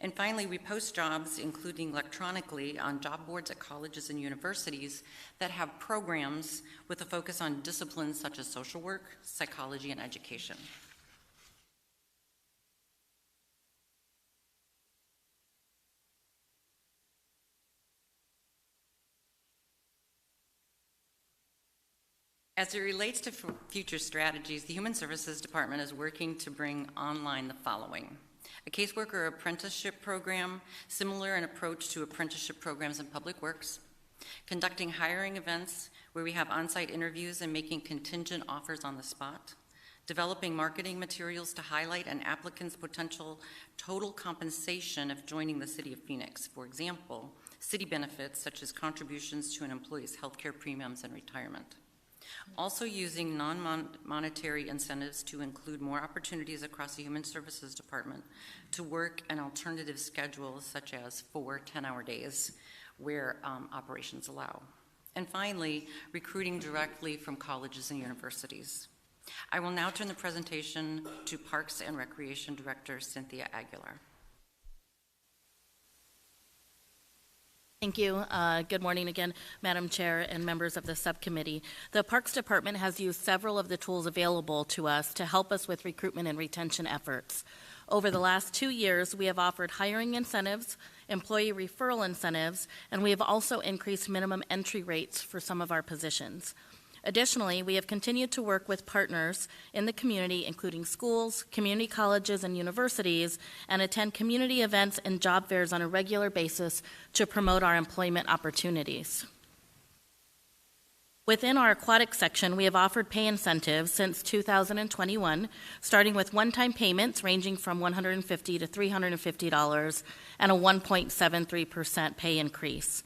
And finally, we post jobs, including electronically, on job boards at colleges and universities that have programs with a focus on disciplines such as social work, psychology, and education. As it relates to future strategies, the Human Services Department is working to bring online the following: a caseworker apprenticeship program, similar in approach to apprenticeship programs in public works, conducting hiring events where we have on-site interviews and making contingent offers on the spot, developing marketing materials to highlight an applicant's potential total compensation of joining the City of Phoenix. For example, city benefits such as contributions to an employee's healthcare premiums and retirement. Also using non-monetary incentives to include more opportunities across the Human Services Department to work an alternative schedule, such as 4 10-hour days where operations allow. And finally, recruiting directly from colleges and universities. I will now turn the presentation to Parks and Recreation Director Cynthia Aguilar. Thank you. Good morning again, Madam Chair and members of the subcommittee. The Parks Department has used several of the tools available to us to help us with recruitment and retention efforts. Over the last 2 years, we have offered hiring incentives, employee referral incentives, and we have also increased minimum entry rates for some of our positions. Additionally, we have continued to work with partners in the community, including schools, community colleges, and universities, and attend community events and job fairs on a regular basis to promote our employment opportunities. Within our aquatic section, we have offered pay incentives since 2021, starting with one-time payments ranging from $150 to $350 and a 1.73% pay increase.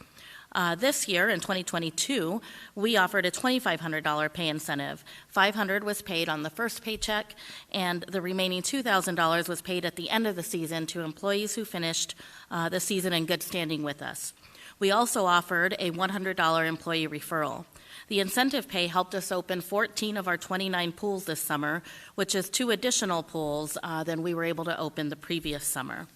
This year, in 2022, we offered a $2,500 pay incentive. $500 was paid on the first paycheck, and the remaining $2,000 was paid at the end of the season to employees who finished the season in good standing with us. We also offered a $100 employee referral. The incentive pay helped us open 14 of our 29 pools this summer, which is 2 additional pools than we were able to open the previous summer.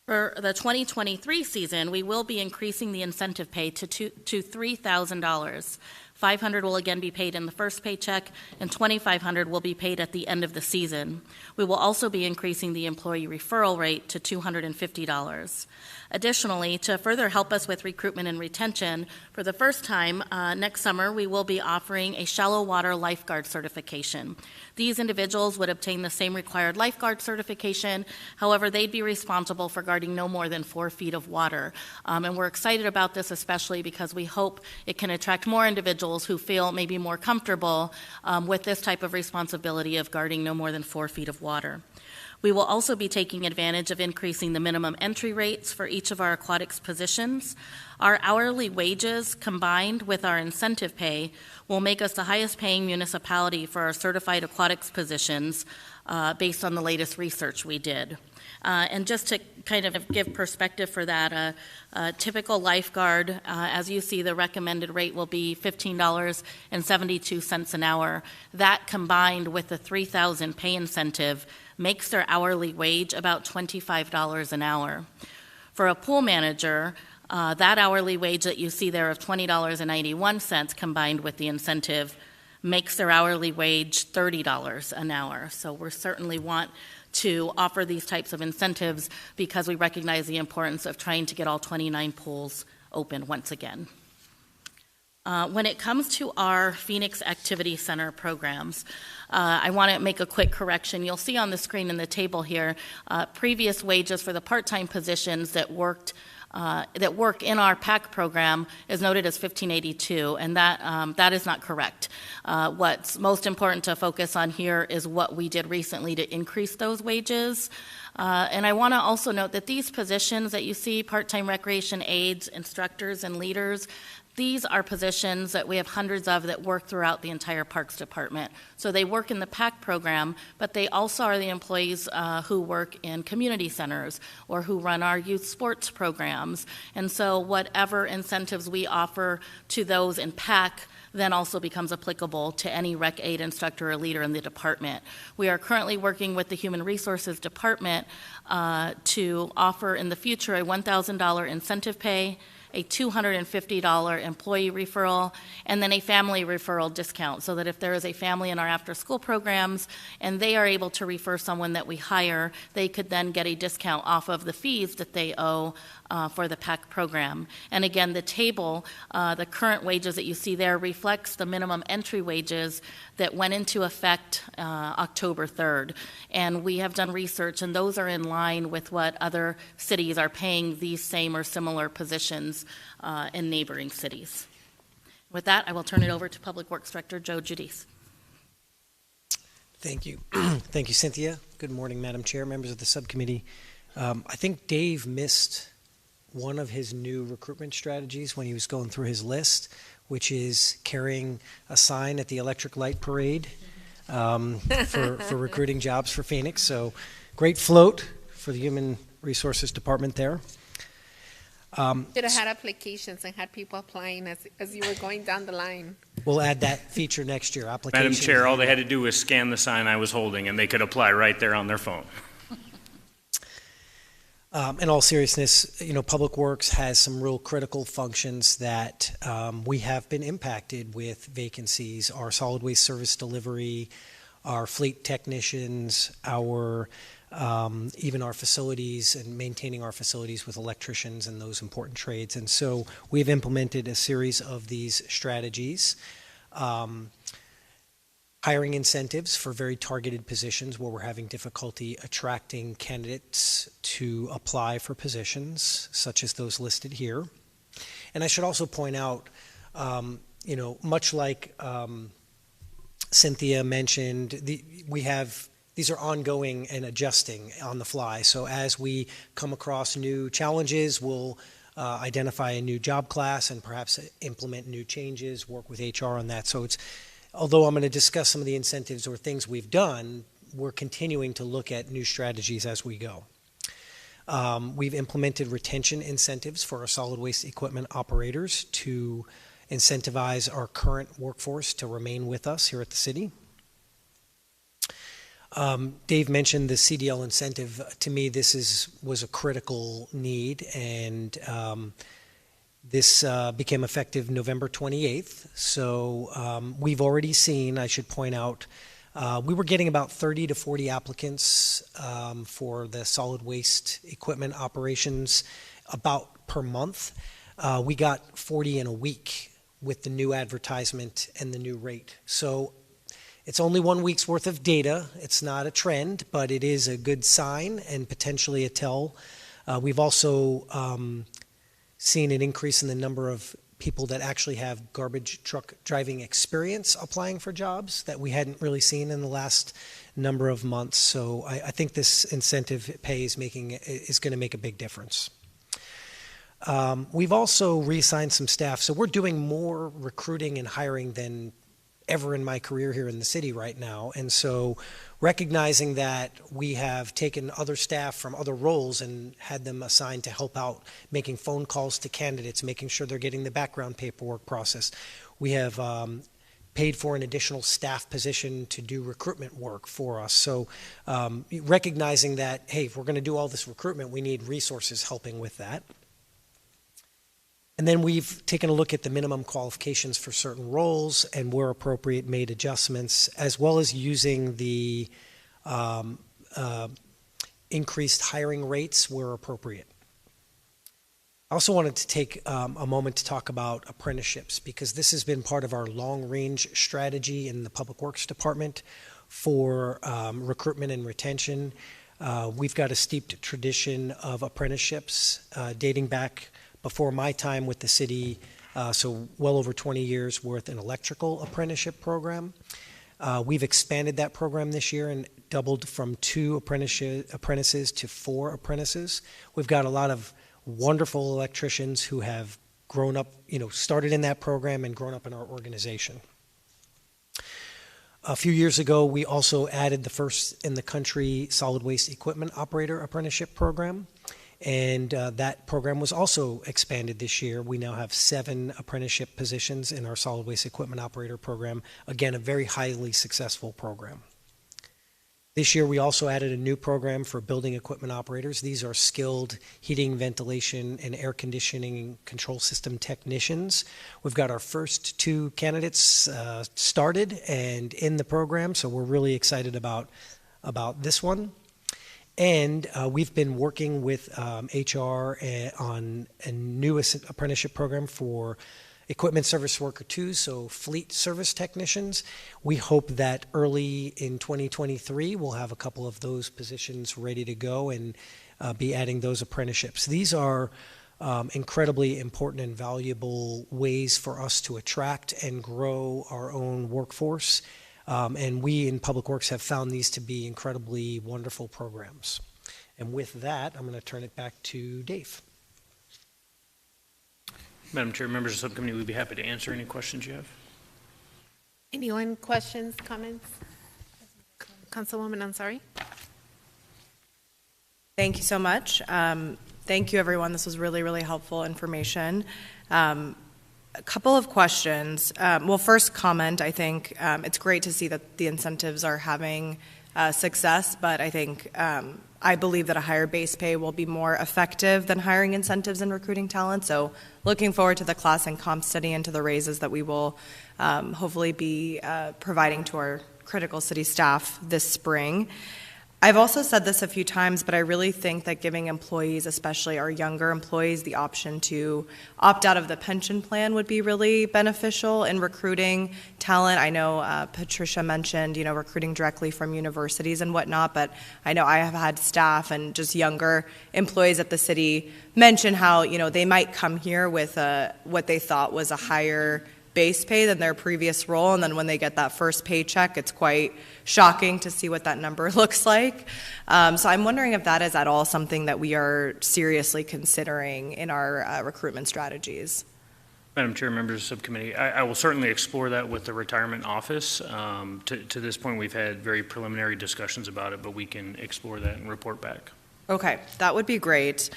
For the 2023 season, we will be increasing the incentive pay to $3,000. $500 will again be paid in the first paycheck, and $2,500 will be paid at the end of the season. We will also be increasing the employee referral rate to $250. Additionally, to further help us with recruitment and retention, for the first time next summer, we will be offering a shallow water lifeguard certification. These individuals would obtain the same required lifeguard certification. However, they'd be responsible for guarding no more than 4 feet of water. And we're excited about this, especially because we hope it can attract more individuals who feel maybe more comfortable with this type of responsibility of guarding no more than 4 feet of water. We will also be taking advantage of increasing the minimum entry rates for each of our aquatics positions. Our hourly wages combined with our incentive pay will make us the highest paying municipality for our certified aquatics positions based on the latest research we did. And just to kind of give perspective for that, a typical lifeguard, as you see, the recommended rate will be $15.72 an hour. That combined with the $3,000 pay incentive makes their hourly wage about $25 an hour. For a pool manager, that hourly wage that you see there of $20.91 combined with the incentive makes their hourly wage $30 an hour. So we certainly want to offer these types of incentives because we recognize the importance of trying to get all 29 pools open once again. When it comes to our Phoenix Activity Center programs, I want to make a quick correction. You'll see on the screen in the table here, previous wages for the part-time positions that work in our PAC program is noted as $15.82, and that is not correct. What's most important to focus on here is what we did recently to increase those wages. And I want to also note that these positions that you see, part-time recreation aides, instructors, and leaders, these are positions that we have hundreds of that work throughout the entire Parks Department. So they work in the PAC program, but they also are the employees who work in community centers or who run our youth sports programs. And so whatever incentives we offer to those in PAC then also becomes applicable to any rec aid instructor or leader in the department. We are currently working with the Human Resources Department to offer in the future a $1,000 incentive pay, a $250 employee referral, and then a family referral discount, so that if there is a family in our after-school programs and they are able to refer someone that we hire, they could then get a discount off of the fees that they owe for the PAC program. And again, the table, the current wages that you see there reflects the minimum entry wages that went into effect October 3rd. And we have done research, and those are in line with what other cities are paying these same or similar positions in neighboring cities. With that, I will turn it over to Public Works Director Joe Giudice. Thank you. Thank you, Cynthia. Good morning, Madam Chair, members of the subcommittee. I think Dave missed one of his new recruitment strategies when he was going through his list, which is carrying a sign at the electric light parade for recruiting jobs for Phoenix. So great float for the Human Resources Department there. Should have had applications and had people applying as you were going down the line. We'll add that feature next year. Madam Chair, all they had to do was scan the sign I was holding, and they could apply right there on their phone. In all seriousness, Public Works has some real critical functions that we have been impacted with vacancies. Our solid waste service delivery, our fleet technicians, even our facilities and maintaining our facilities with electricians and those important trades. And so we've implemented a series of these strategies. Hiring incentives for very targeted positions where we're having difficulty attracting candidates to apply for positions, such as those listed here. And I should also point out much like Cynthia mentioned, these are ongoing and adjusting on the fly. So as we come across new challenges, we'll identify a new job class and perhaps implement new changes, work with HR on that. So although I'm going to discuss some of the incentives or things we've done, we're continuing to look at new strategies as we go. We've implemented retention incentives for our solid waste equipment operators to incentivize our current workforce to remain with us here at the city. Dave mentioned the CDL incentive. To me, this was a critical need, and this became effective November 28th. So we've already seen, I should point out, we were getting about 30 to 40 applicants for the solid waste equipment operations about per month. We got 40 in a week with the new advertisement and the new rate. So it's only 1 week's worth of data. It's not a trend, but it is a good sign and potentially a tell. We've also seen an increase in the number of people that actually have garbage truck driving experience applying for jobs that we hadn't really seen in the last number of months. So I think this incentive pay is going to make a big difference. We've also reassigned some staff. So we're doing more recruiting and hiring than ever in my career here in the city right now. And so recognizing that we have taken other staff from other roles and had them assigned to help out making phone calls to candidates, making sure they're getting the background paperwork process. We have paid for an additional staff position to do recruitment work for us. So recognizing that, hey, if we're going to do all this recruitment, we need resources helping with that. And then we've taken a look at the minimum qualifications for certain roles and where appropriate made adjustments, as well as using the increased hiring rates where appropriate. I also wanted to take a moment to talk about apprenticeships, because this has been part of our long-range strategy in the Public Works Department for recruitment and retention. We've got a steeped tradition of apprenticeships dating back before my time with the city, so well over 20 years worth, an electrical apprenticeship program. We've expanded that program this year and doubled from 2 apprentices to 4 apprentices. We've got a lot of wonderful electricians who have grown up, started in that program and grown up in our organization. A few years ago, we also added the first in the country solid waste equipment operator apprenticeship program. And that program was also expanded this year. We now have 7 apprenticeship positions in our solid waste equipment operator program. Again, a very highly successful program. This year, we also added a new program for building equipment operators. These are skilled heating, ventilation, and air conditioning control system technicians. We've got our first 2 candidates started and in the program, so we're really excited about this one. And we've been working with HR on a new apprenticeship program for equipment service worker 2, so fleet service technicians. We hope that early in 2023, we'll have a couple of those positions ready to go and be adding those apprenticeships. These are incredibly important and valuable ways for us to attract and grow our own workforce. And we in Public Works have found these to be incredibly wonderful programs. And with that, I'm going to turn it back to Dave. Madam Chair, members of the subcommittee, we'd be happy to answer any questions you have. Anyone, questions, comments? Councilwoman Ansari? Thank you so much. Thank you, everyone. This was really, really helpful information. A couple of questions. Well, first comment, I think it's great to see that the incentives are having success, but I believe that a higher base pay will be more effective than hiring incentives and recruiting talent. So looking forward to the class and comp study and to the raises that we will hopefully be providing to our critical city staff this spring. I've also said this a few times, but I really think that giving employees, especially our younger employees, the option to opt out of the pension plan would be really beneficial in recruiting talent. I know Patricia mentioned, recruiting directly from universities and whatnot, but I know I have had staff and just younger employees at the city mention how, they might come here with what they thought was a higher base pay than their previous role, and then when they get that first paycheck, it's quite shocking to see what that number looks like. So I'm wondering if that is at all something that we are seriously considering in our recruitment strategies. Madam Chair, members of the subcommittee, I will certainly explore that with the retirement office. To this point, we've had very preliminary discussions about it, but we can explore that and report back. Okay, that would be great.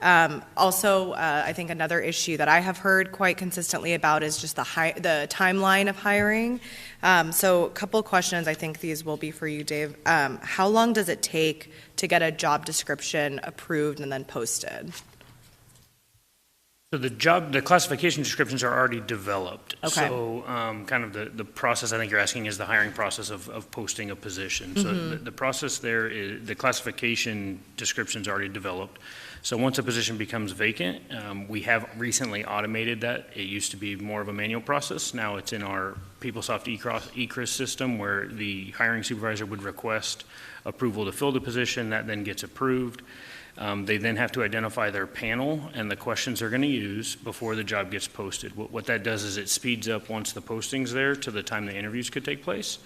Also, I think another issue that I have heard quite consistently about is just the timeline of hiring. So a couple of questions, I think these will be for you, Dave. How long does it take to get a job description approved and then posted? So the classification descriptions are already developed. Okay. So kind of the process I think you're asking is the hiring process of posting a position. So the process there is the classification description's already developed. So once a position becomes vacant, we have recently automated that. It used to be more of a manual process. Now it's in our PeopleSoft eCRIS system where the hiring supervisor would request approval to fill the position. That then gets approved. They then have to identify their panel and the questions they're going to use before the job gets posted. What that does is it speeds up once the posting's there to the time the interviews could take place.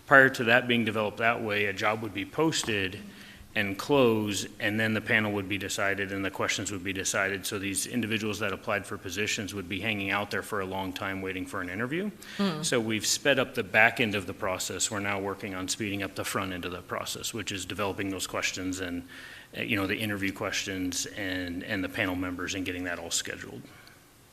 Prior to that being developed that way, a job would be posted and close, and then the panel would be decided and the questions would be decided. So these individuals that applied for positions would be hanging out there for a long time waiting for an interview. So we've sped up the back end of the process. We're now working on speeding up the front end of the process, which is developing those questions and the interview questions and the panel members and getting that all scheduled.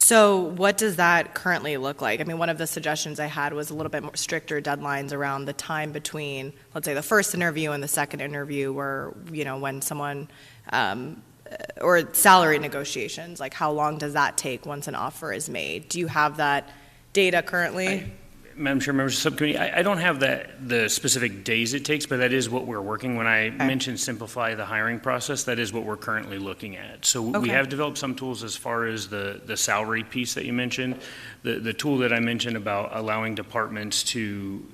So what does that currently look like? I mean, one of the suggestions I had was a little bit more stricter deadlines around the time between, let's say, the first interview and the second interview where, when someone, or salary negotiations, like how long does that take once an offer is made? Do you have that data currently? Madam Chair, members of the subcommittee, I don't have the specific days it takes, but that is what we're working. When I mentioned simplify the hiring process, that is what we're currently looking at. So we have developed some tools as far as the salary piece that you mentioned. The tool that I mentioned about allowing departments to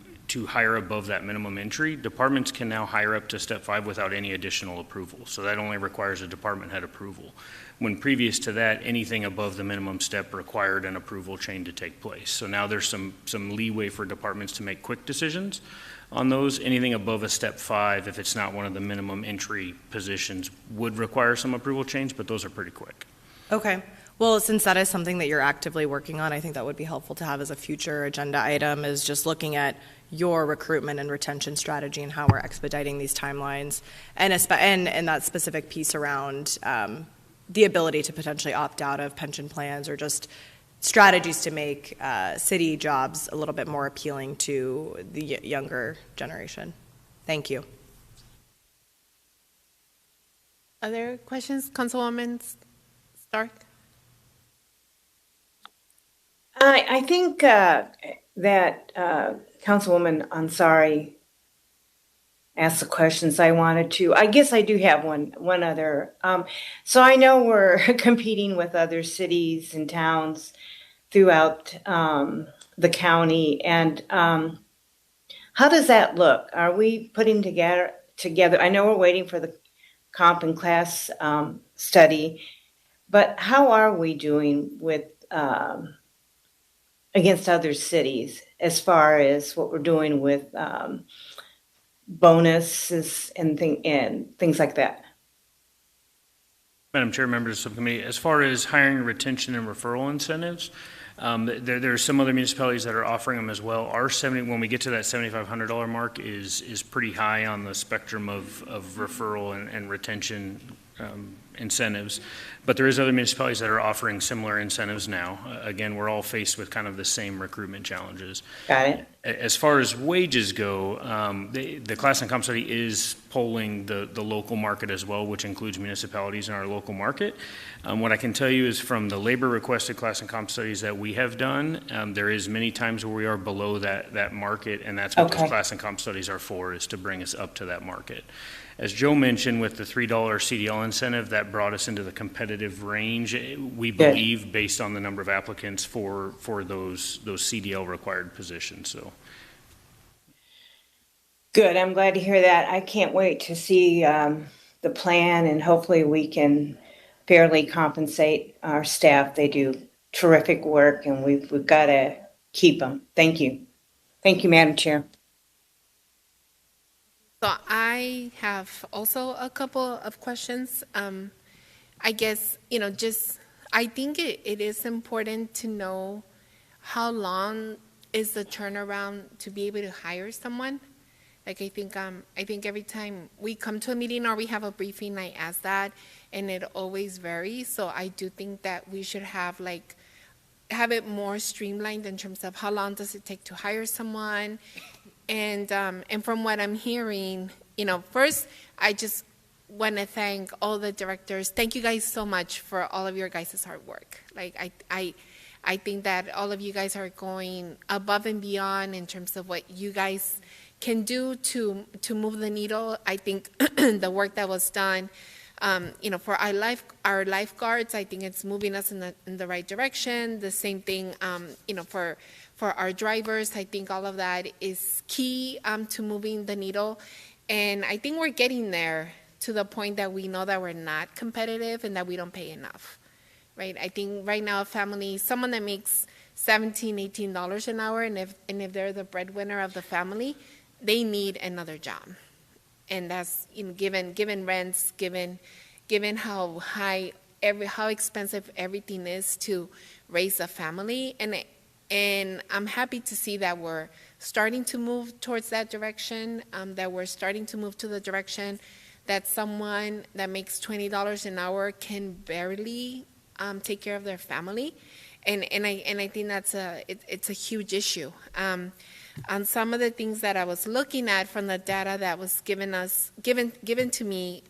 hire above that minimum entry, departments can now hire up to step 5 without any additional approval. So that only requires a department head approval. When previous to that, anything above the minimum step required an approval chain to take place. So now there's some leeway for departments to make quick decisions on those. Anything above a step 5, if it's not one of the minimum entry positions, would require some approval change, but those are pretty quick. Okay. Well, since that is something that you're actively working on, I think that would be helpful to have as a future agenda item, is just looking at your recruitment and retention strategy and how we're expediting these timelines, and that specific piece around the ability to potentially opt out of pension plans, or just strategies to make city jobs a little bit more appealing to the younger generation. Thank you. Other questions? Councilwoman Stark? I think that Councilwoman Ansari asked the questions I wanted to. I guess I do have one other. So I know we're competing with other cities and towns throughout the county, and how does that look? Are we putting together? I know we're waiting for the comp and class study, but how are we doing with against other cities as far as what we're doing with bonuses and things like that? Madam Chair, members of the subcommittee, as far as hiring, retention, and referral incentives, there are some other municipalities that are offering them as well. When we get to that $7,500 mark is pretty high on the spectrum of referral and retention incentives. But there is other municipalities that are offering similar incentives now. Again, we're all faced with kind of the same recruitment challenges. Got it. As far as wages go, the class and comp study is polling the local market as well, which includes municipalities in our local market. What I can tell you is from the labor requested class and comp studies that we have done, there is many times where we are below that market, and that's what those class and comp studies are for, is to bring us up to that market. As Joe mentioned, with the $3 CDL incentive, that brought us into the competitive range, we believe, based on the number of applicants for those CDL required positions. So. Good, I'm glad to hear that. I can't wait to see the plan, and hopefully we can fairly compensate our staff. They do terrific work, and we've got to keep them. Thank you. Thank you, Madam Chair. So I have also a couple of questions. I guess, I think it is important to know how long is the turnaround to be able to hire someone. Like, I think every time we come to a meeting or we have a briefing, I ask that, and it always varies. So I do think that we should have it more streamlined in terms of how long does it take to hire someone. And from what I'm hearing, first, I just want to thank all the directors. Thank you guys so much for all of your guys' hard work. Like, I think that all of you guys are going above and beyond in terms of what you guys can do to move the needle. I think the work that was done, for our lifeguards, I think it's moving us in the right direction. The same thing, for our drivers, I think all of that is key to moving the needle. And I think we're getting there to the point that we know that we're not competitive and that we don't pay enough, right? I think right now a family, someone that makes $17, $18 an hour, and if they're the breadwinner of the family, they need another job. And that's, given rents, given how how expensive everything is to raise a family. And I'm happy to see that we're starting to move towards that direction, that we're starting to move to the direction that someone that makes $20 an hour can barely take care of their family. And I think it's a huge issue. On some of the things that I was looking at from the data that was given to me,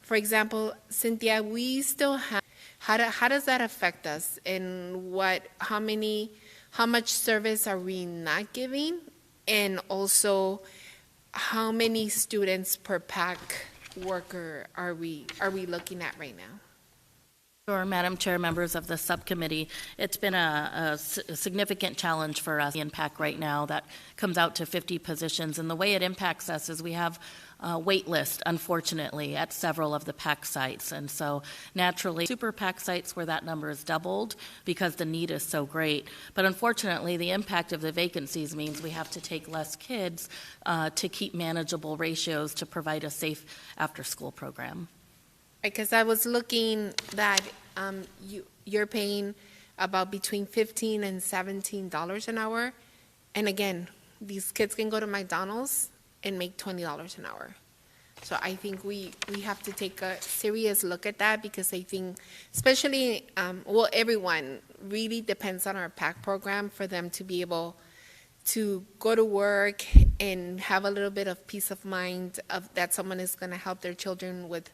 for example, Cynthia, we still have, how does that affect us, and how much service are we not giving, and also how many students per PAC worker are we looking at right now? Sure, Madam Chair, members of the subcommittee, it's been a significant challenge for us in PAC right now. That comes out to 50 positions, and the way it impacts us is we have a wait list, unfortunately, at several of the PAC sites. And so naturally, super PAC sites where that number is doubled because the need is so great. But unfortunately, the impact of the vacancies means we have to take less kids to keep manageable ratios to provide a safe after-school program. Because I was looking that you're paying about between $15 and $17 an hour. And again, these kids can go to McDonald's and make $20 an hour. So I think we have to take a serious look at that, because I think, especially, everyone really depends on our PAC program for them to be able to go to work and have a little bit of peace of mind of that someone is going to help their children with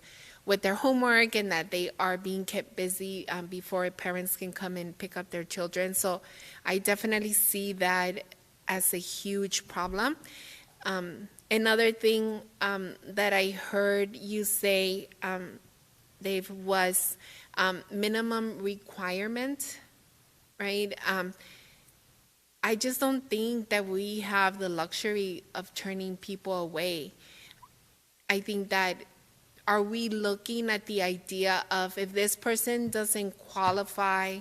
their homework, and that they are being kept busy before parents can come and pick up their children. So I definitely see that as a huge problem. Another thing that I heard you say, Dave, was minimum requirement, right? I just don't think that we have the luxury of turning people away. I think that, are we looking at the idea of, if this person doesn't qualify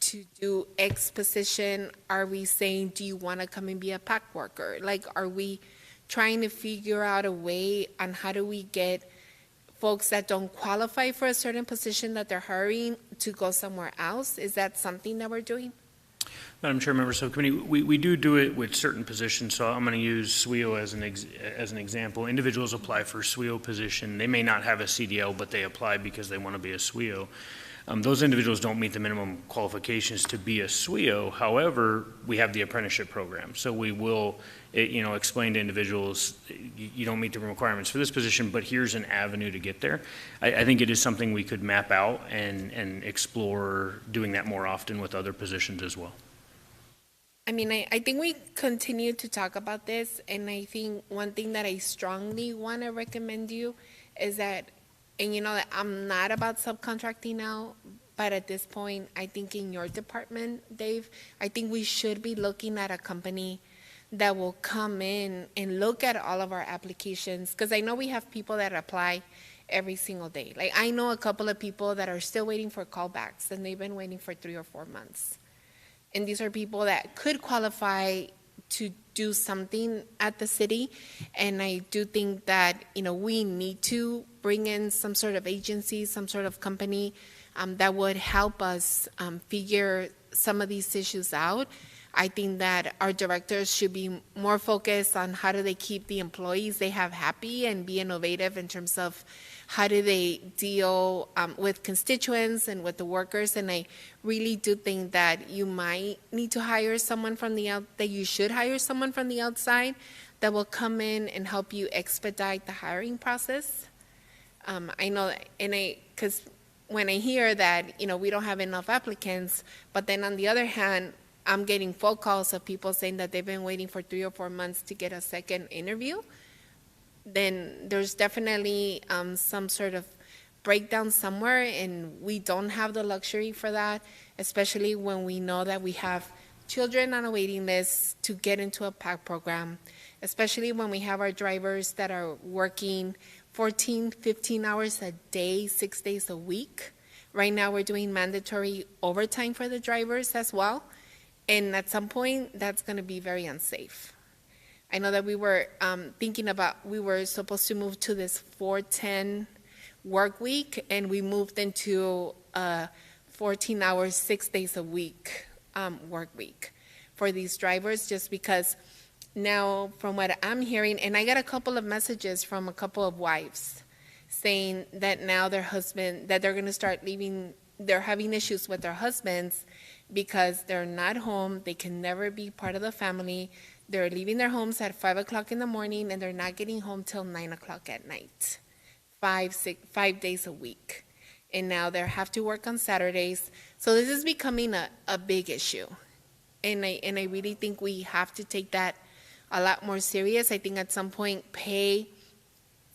to do X position, are we saying, do you want to come and be a PAC worker? Like, are we trying to figure out a way on how do we get folks that don't qualify for a certain position that they're hiring to go somewhere else? Is that something that we're doing? Madam Chair, members of the subcommittee, we do it with certain positions. So I'm going to use SWIO as an example. Individuals apply for a SWIO position. They may not have a CDL, but they apply because they want to be a SWIO. Those individuals don't meet the minimum qualifications to be a SWIO. However, we have the apprenticeship program. So we will, explain to individuals, you don't meet the requirements for this position, but here's an avenue to get there. I think it is something we could map out and explore doing that more often with other positions as well. I mean, I think we continue to talk about this, and I think one thing that I strongly want to recommend you is that, and you know that I'm not about subcontracting now, but at this point, I think in your department, Dave, I think we should be looking at a company that will come in and look at all of our applications, because I know we have people that apply every single day. Like, I know a couple of people that are still waiting for callbacks, and they've been waiting for 3 or 4 months. And these are people that could qualify to do something at the city. And I do think that, you know, we need to bring in some sort of agency, some sort of company that would help us figure some of these issues out. I think that our directors should be more focused on how do they keep the employees they have happy and be innovative in terms of how do they deal with constituents and with the workers. And I really do think that you might need to hire someone from that you should hire someone from the outside that will come in and help you expedite the hiring process. I know, because when I hear that, you know, we don't have enough applicants, but then on the other hand, I'm getting phone calls of people saying that they've been waiting for 3 or 4 months to get a second interview, then there's definitely some sort of breakdown somewhere, and we don't have the luxury for that, especially when we know that we have children on a waiting list to get into a PAC program, especially when we have our drivers that are working 14, 15 hours a day, 6 days a week. Right now we're doing mandatory overtime for the drivers as well. And at some point, that's going to be very unsafe. I know that we were thinking about, we were supposed to move to this 4-10 work week, and we moved into a 14 hours, 6 days a week work week for these drivers, just because now from what I'm hearing, and I got a couple of messages from a couple of wives saying that now their husband, that they're going to start leaving, they're having issues with their husbands because they're not home, they can never be part of the family, they're leaving their homes at 5 o'clock in the morning, and they're not getting home till 9 o'clock at night, 5 days a week. And now they have to work on Saturdays. So this is becoming a big issue. And I really think we have to take that a lot more serious. I think at some point pay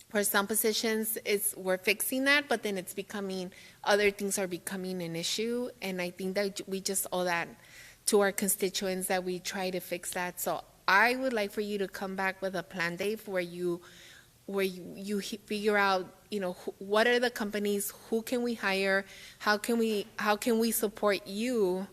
for some positions, we're fixing that, but then it's becoming, other things are becoming an issue. And I think that we just owe that to our constituents, that we try to fix that. So I would like for you to come back with a plan, Dave, where you figure out, you know, what are the companies, who can we hire, how can we support you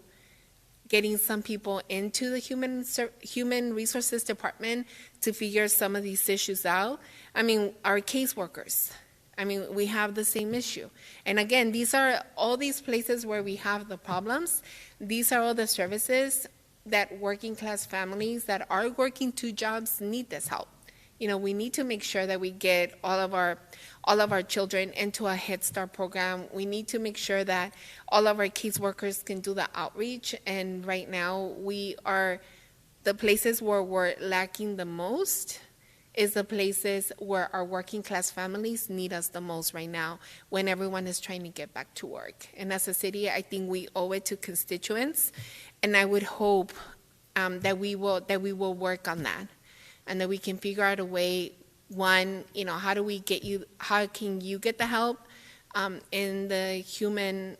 getting some people into the human resources department to figure some of these issues out. I mean, our caseworkers, I mean, we have the same issue. And again, these are all these places where we have the problems. These are all the services that working class families that are working 2 jobs need this help. You know, we need to make sure that we get all of our children into a Head Start program. We need to make sure that all of our caseworkers can do the outreach. And right now, the places where we're lacking the most is the places where our working class families need us the most right now, when everyone is trying to get back to work. And as a city, I think we owe it to constituents, and I would hope that we will work on that, and that we can figure out a way. One, you know, how can you get the help in the human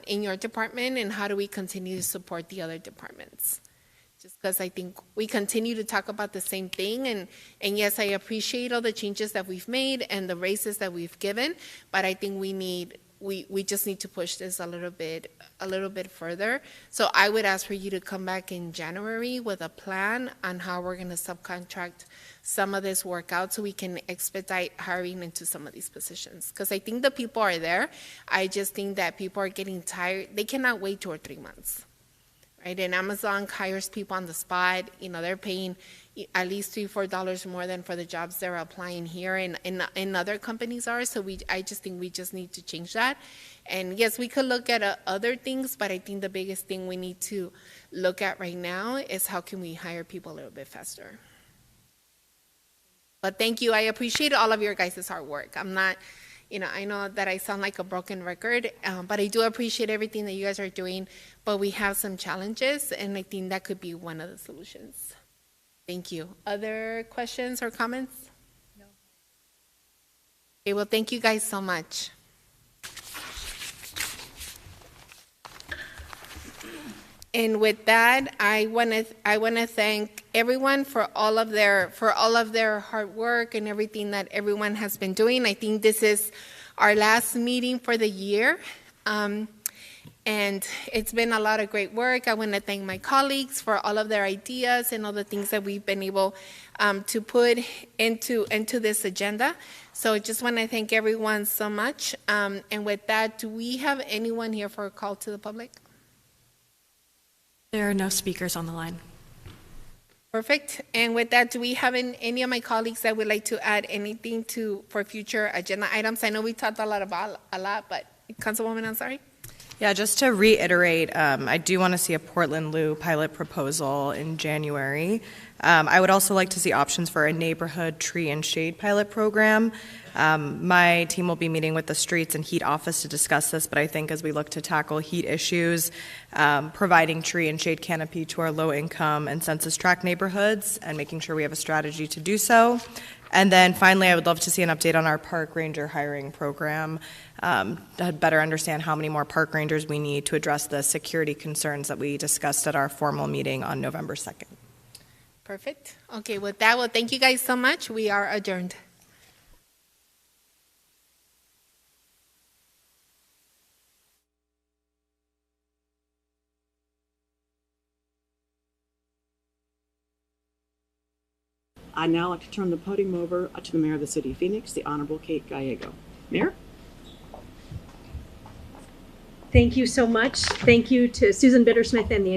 in your department, and how do we continue to support the other departments? Just because I think we continue to talk about the same thing, and yes, I appreciate all the changes that we've made and the raises that we've given, but I think we just need to push this a little bit further. So I would ask for you to come back in January with a plan on how we're going to subcontract some of this work out, so we can expedite hiring into some of these positions. Because I think the people are there. I just think that people are getting tired. They cannot wait 2 or 3 months, right? And Amazon hires people on the spot. You know, they're paying at least $3 or $4 more than for the jobs they're applying here, and other companies are. So I just think we just need to change that. And yes, we could look at other things, but I think the biggest thing we need to look at right now is how can we hire people a little bit faster. But thank you. I appreciate all of your guys' hard work. I'm not, I know that I sound like a broken record, but I do appreciate everything that you guys are doing, but we have some challenges, and I think that could be one of the solutions. Thank you. Other questions or comments? No. Okay, well, thank you guys so much. And with that, I want to thank everyone for all of their hard work and everything that everyone has been doing. I think this is our last meeting for the year, and it's been a lot of great work. I want to thank my colleagues for all of their ideas and all the things that we've been able to put into this agenda. So I just want to thank everyone so much. And with that, do we have anyone here for a call to the public? There are no speakers on the line. Perfect. And with that, do we have any of my colleagues that would like to add anything for future agenda items? I know we talked a lot, but Councilwoman, I'm sorry. Yeah, just to reiterate, I do want to see a Portland Loo pilot proposal in January. I would also like to see options for a neighborhood tree and shade pilot program. My team will be meeting with the Streets and Heat Office to discuss this, but I think as we look to tackle heat issues, providing tree and shade canopy to our low-income and census tract neighborhoods and making sure we have a strategy to do so. And then finally, I would love to see an update on our park ranger hiring program, to better understand how many more park rangers we need to address the security concerns that we discussed at our formal meeting on November 2nd. Perfect. Okay, with that, well, thank you guys so much. We are adjourned. I'd now like to turn the podium over to the Mayor of the City of Phoenix, the Honorable Kate Gallego. Mayor? Thank you so much. Thank you to Susan Bittersmith and the